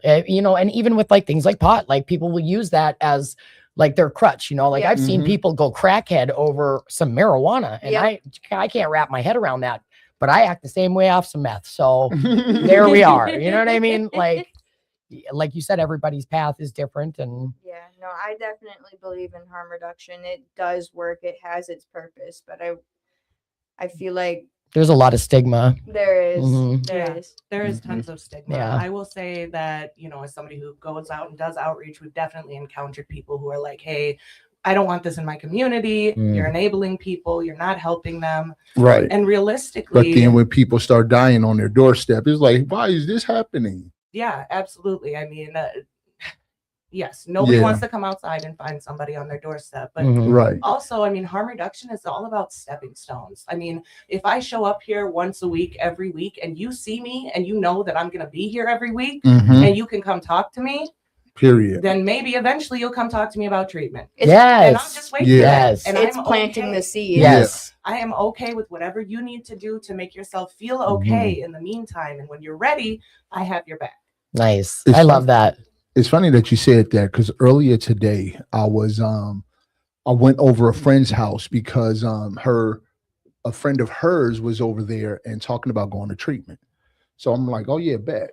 and even with like things like pot, like people will use that as like their crutch, like Yeah. I've seen Mhm. people go crackhead over some marijuana, and Yep. I can't wrap my head around that, but I act the same way off some meth. So there we are. You know what I mean? Like you said, everybody's path is different, and Yeah, no, I definitely believe in harm reduction. It does work. It has its purpose, but I feel like there's a lot of stigma. there is. Mhm. There Yeah. is. There is Mhm. tons of stigma. Yeah. I will say that, as somebody who goes out and does outreach, we've definitely encountered people who are like, hey, I don't want this in my community. You're enabling people. You're not helping them. Right. And But realistically, then when people start dying on their doorstep, it's like, why is this happening? yeah, absolutely. I mean, yes, nobody Yeah. wants to come outside and find somebody on their doorstep. But Mhm. Right. also, I mean, harm reduction is all about stepping stones. I mean, if I show up here once a week, every week, and you see me and you know that I'm going to be here every week, Mhm. and you can come talk to me, Period. then maybe eventually you'll come talk to me about treatment. It's, And I'll Yes. just wait Yeah. for that. Yes. And it's I'm planting okay. the seed. Yes. I am okay with whatever you need to do to make yourself feel okay in the meantime. And when you're ready, I have your back. Nice. It's I love that. It's funny that you said that, because earlier today I went over a friend's house because a friend of hers was over there and talking about going to treatment. So I'm like, oh yeah, bet.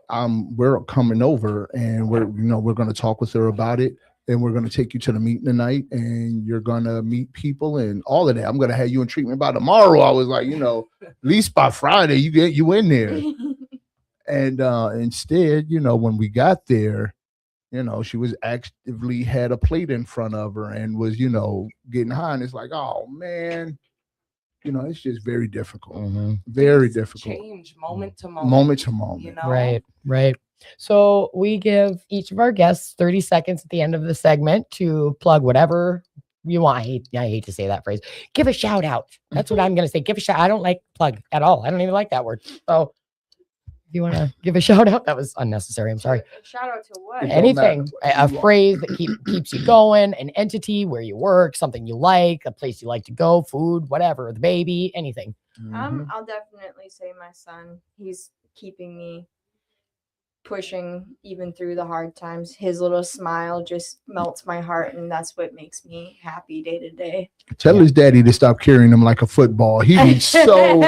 We're coming over and we're going to talk with her about it, and we're going to take you to the meeting tonight, and you're going to meet people and all of that. I'm going to have you in treatment by tomorrow. I was like, at least by Friday you get you in there. And instead, when we got there, she was actively had a plate in front of her and was, getting high. And it's like, oh man, it's just very difficult. Mhm. Very Things difficult. Change moment to moment. Moment to moment. You know? Right. So we give each of our guests 30 seconds at the end of the segment to plug whatever you want. I hate to say that phrase. Give a shout out. That's what I'm going to say. Give a shout. I don't like plug at all. I don't even like that word. So if you want to give a shout out, that was unnecessary. I'm sorry. Shout out to what? Don't Anything, matter. a phrase that keeps you going, an entity where you work, something you like, a place you like to go, food, whatever, the baby, anything. Mhm. I'll definitely say my son. He's keeping me pushing even through the hard times. His little smile just melts my heart, and that's what makes me happy day to day. Tell his daddy to stop carrying him like a football. He be so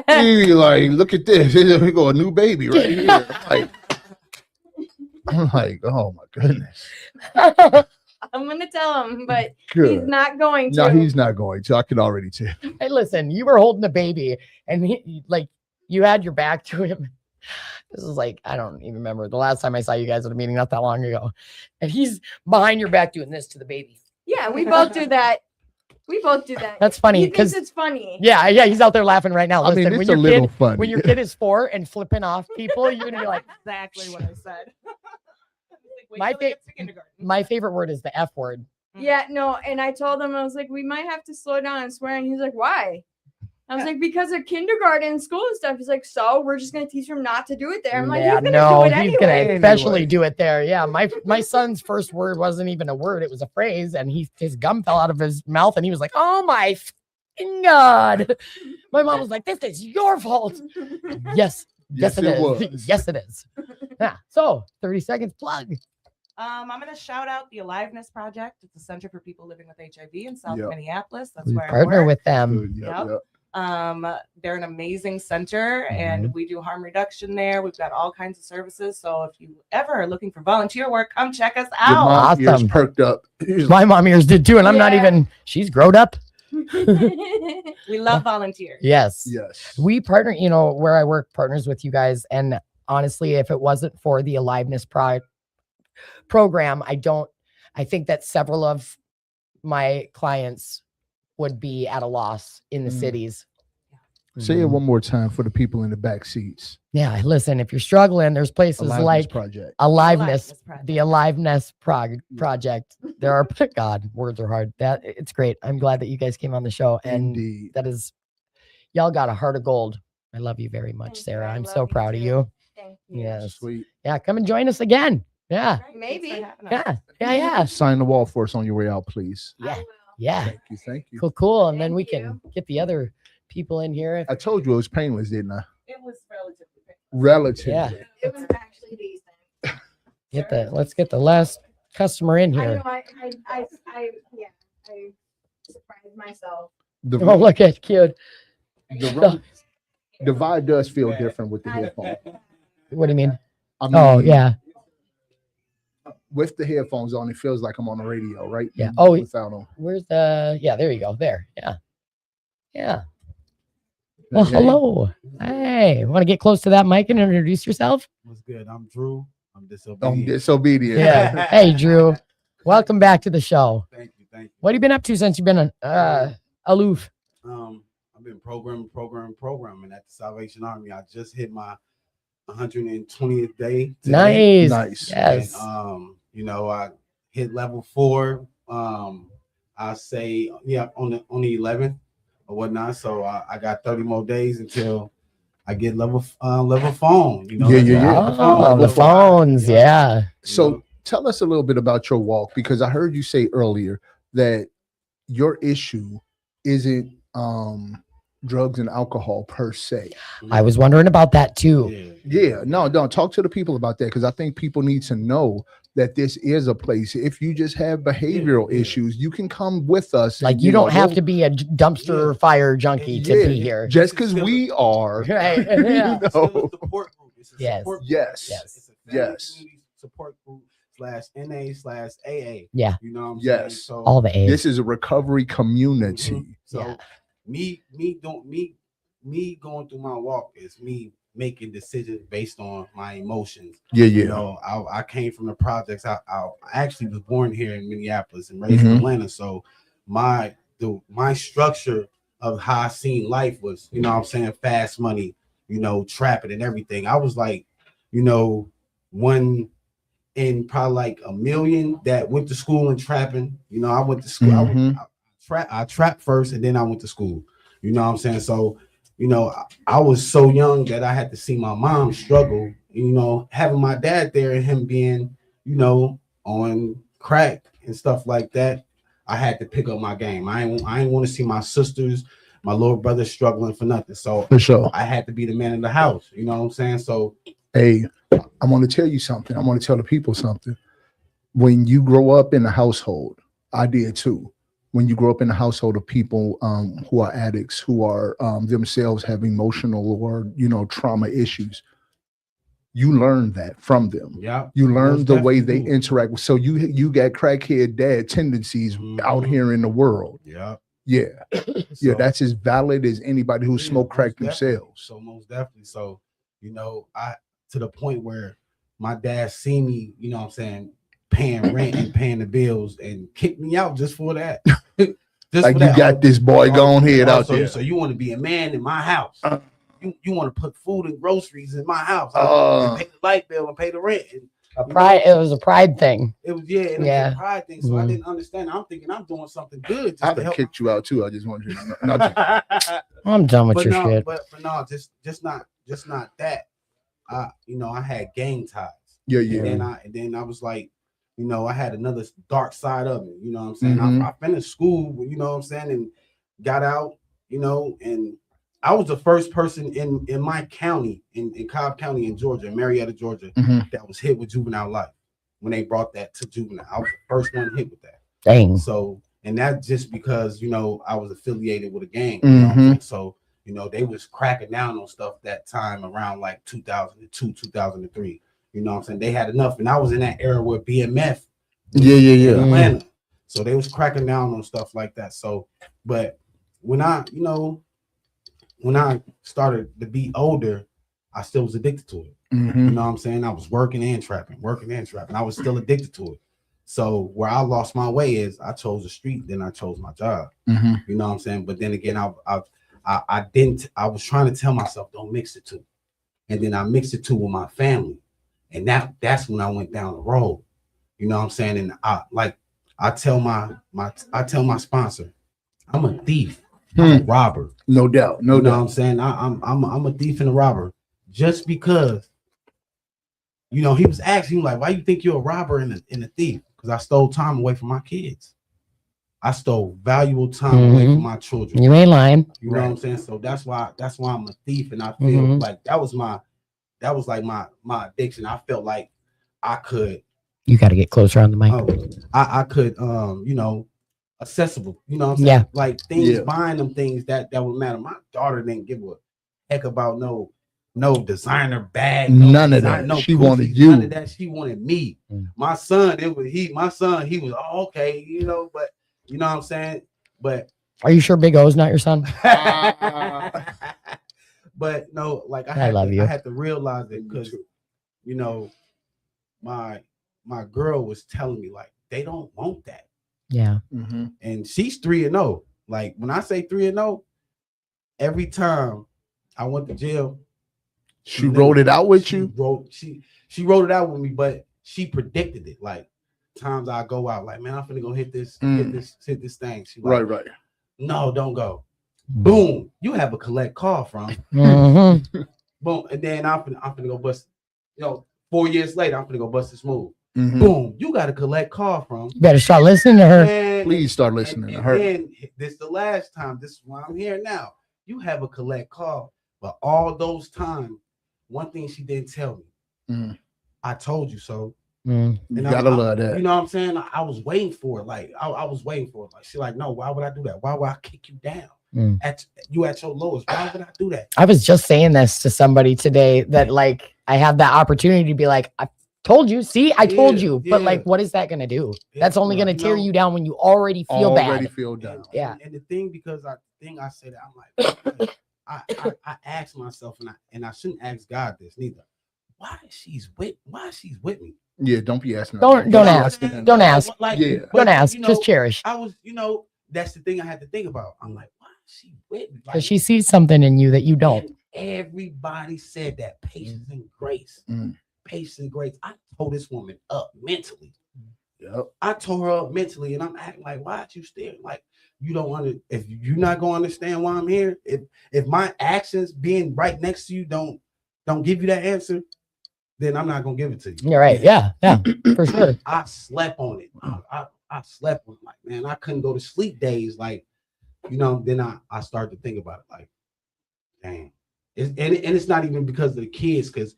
he be like, look at this. Here we go, a new baby right here. I'm like, oh my goodness. I'm gonna tell him, but Good. he's not going to. No, he's not going to. I can already tell. Hey, listen, you were holding a baby and you had your back to him. This is like, I don't even remember the last time I saw you guys at a meeting not that long ago. And he's behind your back doing this to the baby. Yeah, we both do that. We both do that. That's funny He thinks because it's funny. yeah, he's out there laughing right now. I mean, Listen, it's a little funny. when your kid is 4 and flipping off people, you're gonna be like, Exactly what I said. Wait My till he fa- gets to kindergarten. my favorite word is the F word. Yeah, no, and I told him, I was like, we might have to slow down and swear. And he's like, why? I was like, because of kindergarten, school and stuff. He's like, so we're just gonna teach him not to do it there. I'm like, Yeah, he's gonna no, do it he's anyway. gonna especially do it there. Yeah, my son's first word wasn't even a word; it was a phrase, and his gum fell out of his mouth, and he was like, "Oh my fucking God!" My mom was like, "This is your fault." Yes, yes, it is. was. Yes, it is. Yeah. So 30 seconds plug. I'm going to shout out the Aliveness Project. It's a center for people living with HIV in South Yep. Minneapolis. That's We where I partner work. with them. Good, yep, Yep. yep. They're an amazing center, and we do harm reduction there. We've got all kinds of services. So if you ever are looking for volunteer work, come check us Your out. mom ears Awesome. perked up. He was My mom ears did too, and I'm not Yeah. even. She's grown up. We love volunteers. Yes. yes. We partner, where I work partners with you guys. And honestly, if it wasn't for the Aliveness program, I think that several of my clients would be at a loss in the Mm. cities. Say it one more time for the people in the back seats. Yeah. Listen, if you're struggling, there's places Aliveness like Project. Aliveness, Project. the Aliveness project. There are, God, words are hard. It's great. I'm glad that you guys came on the show. And Indeed. that is, y'all got a heart of gold. I love you very much, Thank you. Sarah. I I'm love so you proud of too. you. Thank you. Yes. Sweet. Yeah. Come and join us again. Yeah. Great. Maybe. Thanks for having us. Yeah. Sign the wall for us on your way out, please. I Yeah. will. Yeah. Thank you. Thank you. Cool. And then Thank we you. can get the other people in here. I told you it was painless, didn't I? It was relatively quick. Relatively. Yeah. It was actually decent. Let's get the last customer in I here. know. I surprised myself. The, Oh, look at cute. the vibe does feel different with the headphones. What do you mean? I mean, Oh, yeah. With the headphones on, it feels like I'm on the radio, right? Yeah. Oh, without them. Where's the, yeah, there you go. There. Yeah. Yeah. Well, Hey. hello. Hey, want to get close to that mic and introduce yourself? What's good? I'm Drew. I'm I'm disobedient. disobedient. Yeah. Hey, Drew. Welcome back to the show. Thank you. Thank you. What have you been up to since you've been aloof? I've been programming at the Salvation Army. I just hit my 120th day today. Nice. Nice. Yes. And, I hit level 4. I say, on the 11th or whatnot. So I got 30 more days until I get level phone. Yeah. Oh, the phones. Yeah. So tell us a little bit about your walk, because I heard you say earlier that your issue isn't drugs and alcohol per se. I was wondering about that too. Yeah, no, talk to the people about that, because I think people need to know that this is a place. If you just have behavioral issues, you can come with us. Like, and, you don't have we'll- to be a dumpster fire junkie to Yeah, be here. just because we are. Right. You Yeah. It's still know. a support group. It's a Yes. support group. Yes. Yes. It's a family Yes. community support group /NA/AA. Yeah. You know what I'm Yes. saying? So All the A's. This is a recovery community. So Yeah. me going through my walk is me making decisions based on my emotions. Yeah, You yeah. know, I came from the projects. I actually was born here in Minneapolis and raised in Mhm. Atlanta. So my structure of how I seen life was, fast money, trapping and everything. I was like, one in probably like a million that went to school and trapping. I went to school. Mhm. I trapped first and then I went to school. You know what I'm saying? So, I was so young that I had to see my mom struggle, having my dad there and him being, on crack and stuff like that. I had to pick up my game. I ain't want to see my sisters, my little brother struggling for nothing. So For sure. I had to be the man in the house. You know what I'm saying? So Hey, I want to tell you something. I want to tell the people something. When you grow up in a household, I did too. When you grow up in a household of people who are addicts, who are themselves have emotional or trauma issues, you learn that from them. Yeah, you learn most the way they definitely do. interact. So you got crackhead dad tendencies out here in the world. Yeah. Yeah, So, that's as valid as anybody who yeah, smoke crack most definitely. themselves. So most definitely. So, I to the point where my dad see me, what I'm saying, paying rent and paying the bills and kicked me out just for that. Just Like, for you that. got this boy, go on head out there. So you want to be a man in my house. You want to put food and groceries in my house and pay the light bill and pay the rent. And, it was a pride thing. It was it was a pride thing. So I didn't understand. I'm thinking I'm doing something good. I would have kicked you out too. I just wanted you to know. I'm done with your shit. But no, just not that. I had gang ties. Yeah. And then I was like, I had another dark side of it. You know what I'm saying? I finished school, you know what I'm saying, and got out, and I was the first person in my county, in Cobb County in Georgia, in Marietta, Georgia, that was hit with juvenile life when they brought that to juvenile. I was the first one hit with that. Dang. So, and that just because, I was affiliated with a gang. You know what I'm saying? So, they was cracking down on stuff that time around like 2002, 2003. You know what I'm saying? They had enough. And I was in that era where BMF. Yeah. Atlanta. So they was cracking down on stuff like that. So, but when I started to be older, I still was addicted to it. You know what I'm saying? I was working and trapping. I was still addicted to it. So where I lost my way is I chose the street, then I chose my job. You know what I'm saying? But then again, I was trying to tell myself, don't mix the two. And then I mixed the two with my family. And that's when I went down the road. You know what I'm saying? And I tell my sponsor, I'm a thief. I'm a robber. No doubt. You know what I'm saying? I'm a thief and a robber. Just because, he was asking me like, why you think you're a robber and a thief? Because I stole time away from my kids. I stole valuable time away from my children. You ain't lying. You know what I'm saying? So that's why I'm a thief, and I feel like that was like my addiction. I felt like I could. You got to get closer on the mic. I could, accessible. You know what I'm saying? Yeah. Like things, buying them things that would matter. My daughter didn't give a heck about no designer bag. None of that. She wanted you. None of that. She wanted me. My son, he was okay, but you know what I'm saying? But are you sure Big O's not your son? But no, like I had to realize it because my girl was telling me like they don't want that. Yeah. And she's 3-0. Like when I say 3-0, every time I went to jail, she wrote it out with you. She wrote it out with me, but she predicted it. Like times I go out, like, man, I'm finna go hit this thing. She like, right. No, don't go. Boom, you have a collect call from. Boom, and then I'm finna go bust. 4 years later, I'm finna go bust this move. Boom, you got a collect call from. You better start listening to her. Please start listening to her. And this the last time. This is why I'm here now. You have a collect call, but all those times, one thing she didn't tell me. I told you so. You gotta love that. You know what I'm saying? I was waiting for it. Like I was waiting for it. Like she's like, no, why would I do that? Why would I kick you down at your lowest? Why would I do that? I was just saying this to somebody today that like I have that opportunity to be like, I told you. See, I told you. But like, what is that gonna do? That's only gonna tear you down when you already feel bad. Feel down. And the thing, because I say that, I'm like, I asked myself, and I shouldn't ask God this neither. Why she's with me? Yeah, don't be asking. Don't ask. Don't ask. Like, don't ask. Just cherish. I was, that's the thing I had to think about. I'm like, why is she with me? Because she sees something in you that you don't. Everybody said that patience and grace. Patience and grace. I tore this woman up mentally. Yep. I tore her up mentally, and I'm acting like, why you staring? Like, you don't want to. If you're not gonna understand why I'm here, if my actions being right next to you don't give you that answer, then I'm not gonna give it to you. You're right. Yeah, for sure. I slept on it. I slept on it. Like, man, I couldn't go to sleep days. Like, then I started to think about it. Like, dang. And it's not even because of the kids, because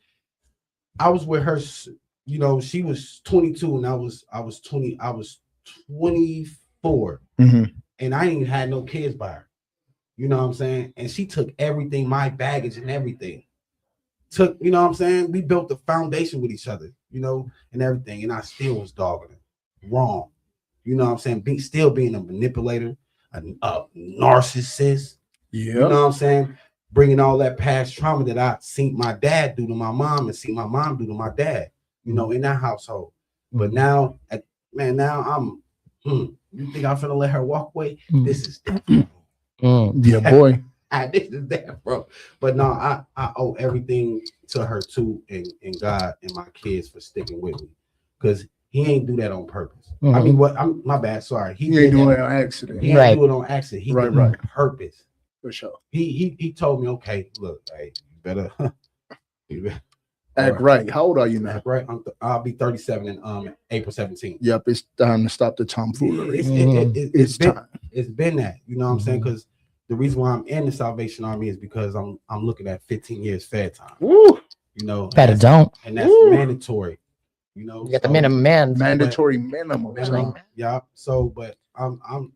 I was with her. You know, she was 22 and I was 20. I was 24, and I ain't even had no kids by her. You know what I'm saying? And she took everything, my baggage and everything. Took, you know what I'm saying? We built the foundation with each other, you know, and everything. And I still was dogging it. Wrong. You know what I'm saying? Still being a manipulator, a narcissist. Yeah. You know what I'm saying? Bringing all that past trauma that I seen my dad do to my mom and seen my mom do to my dad, you know, in that household. But now, now I'm, you think I'm finna let her walk away? This is different. Yeah, boy. This is that, bro. But no, I owe everything to her too, and God and my kids for sticking with me, because he ain't do that on purpose. I mean, I'm my bad. Sorry, he ain't doing it on accident. He ain't do it on accident. He did it on purpose. For sure. He told me, okay, look, hey, you better act right. How old are you now? Act right. I'll be 37 in April 17th. Yep, it's time to stop the tomfoolery. It's time. It's been that. You know what I'm saying? Because the reason why I'm in the Salvation Army is because I'm looking at 15 years Fed time. Woo. You know, better don't. And that's mandatory. You know, you got the minimum mandatory minimum. Yeah. So, but I'm.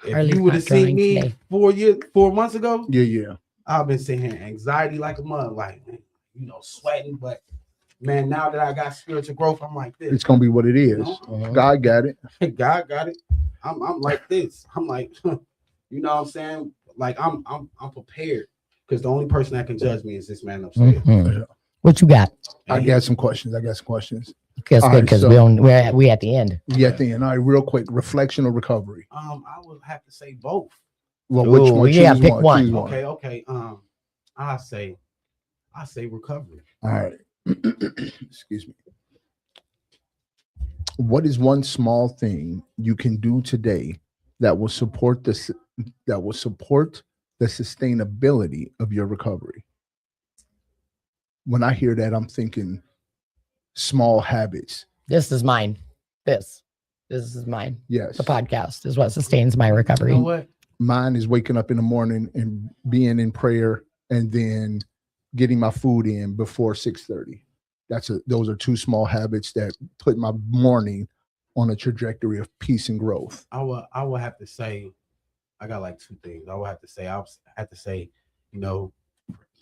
If Harley's you would have seen me today. 4 months ago, yeah, I've been sitting here anxiety like a mother, like, you know, sweating. But man, now that I got spiritual growth, I'm like this. It's gonna be what it is. You know? God got it. God got it. I'm like this. I'm like, you know what I'm saying? Like I'm prepared, because the only person that can judge me is this man upstairs. What you got? I got some questions. That's good, right, because so we at the end. Yeah, at the end. All right, real quick. Reflection or recovery? I would have to say both. Well, which one? Yeah, pick one. Okay. I say recovery. All right. Excuse me. What is one small thing you can do today that will support the sustainability of your recovery? When I hear that, I'm thinking small habits. This is mine. This is mine. Yes. The podcast is what sustains my recovery. You know what? Mine is waking up in the morning and being in prayer, and then getting my food in before 6:30. Those are two small habits that put my morning on a trajectory of peace and growth. I will have to say, I got like two things. I have to say, you know,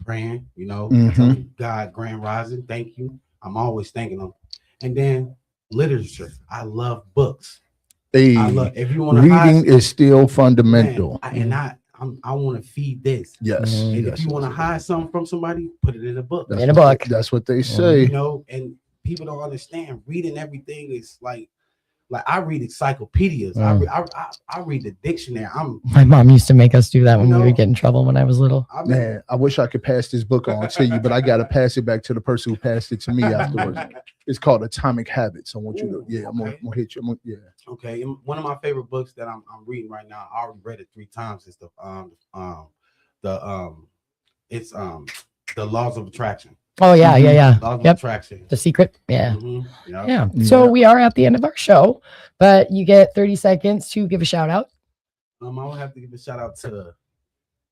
praying, you know, telling God, Grand Rising, thank you. I'm always thanking him. And then literature. I love books. I love, if you want to reading is still fundamental. Man, I want to feed this. Yes. And yes, if you want to hide something from somebody, put it in a book. That's what they say. You know, and people don't understand. Reading everything is like I read encyclopedias. I read the dictionary. My mom used to make us do that when we would get in trouble when I was little. Man, I wish I could pass this book on to you, but I gotta pass it back to the person who passed it to me afterwards. It's called Atomic Habits. I want you to, I'm gonna hit you. Okay. And one of my favorite books that I'm reading right now, I already read it 3 times. Is the Laws of Attraction. Oh yeah. Laws of Attraction. The Secret. Yeah. Yeah. So we are at the end of our show, but you get 30 seconds to give a shout out. I will have to give a shout out to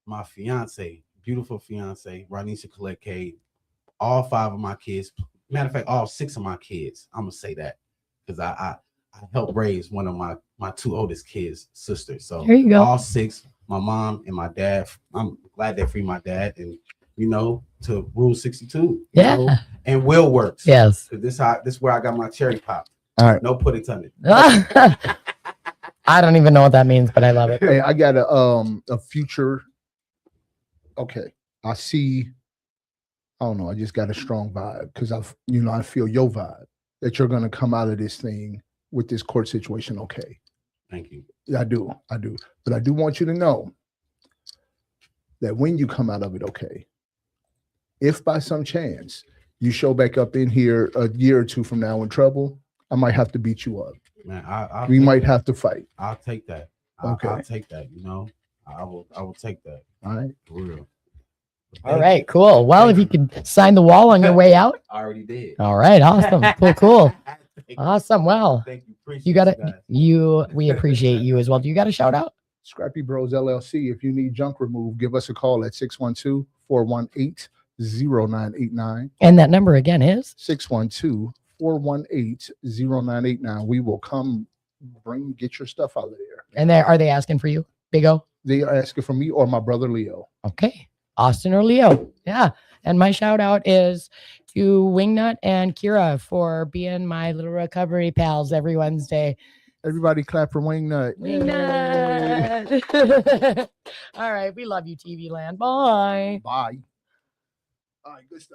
my fiance, beautiful fiance, Ranisha Colette, all 5 of my kids. Matter of fact, all 6 of my kids. I'm gonna say that because I helped raise one of my 2 oldest kids' sisters. So there you go. All 6, my mom and my dad. I'm glad they free my dad, and you know, to Rule 62. You know, and Will Works. Yes. Because this where I got my cherry pop. All right. No put intended. I don't even know what that means, but I love it. Hey, I got a future. Okay, I see. I don't know. I just got a strong vibe because I feel your vibe that you're gonna come out of this thing with this court situation. Okay. Thank you. I do. But I do want you to know that when you come out of it, okay, if by some chance you show back up in here a year or 2 from now in trouble, I might have to beat you up. Man, we might have to fight. I'll take that. Okay. I'll take that. You know, I will take that. All right. For real. All right, cool. Well, if you could sign the wall on your way out. I already did. All right, awesome. Cool. Awesome. Well, thank you. You got it. We appreciate you as well. Do you got a shout out? Scrappy Bros LLC. If you need junk removed, give us a call at 612-418 612-418-0989. And that number again is 612-418-0989. We will come get your stuff out of there. and are they asking for you, Big O? They are asking for me or my brother Leo. Okay. Austin or Leo. Yeah. And my shout out is to Wingnut and Kira for being my little recovery pals every Wednesday. Everybody clap for Wingnut. Wingnut. All right. We love you, TV Land. Bye. Bye. All right, good stuff.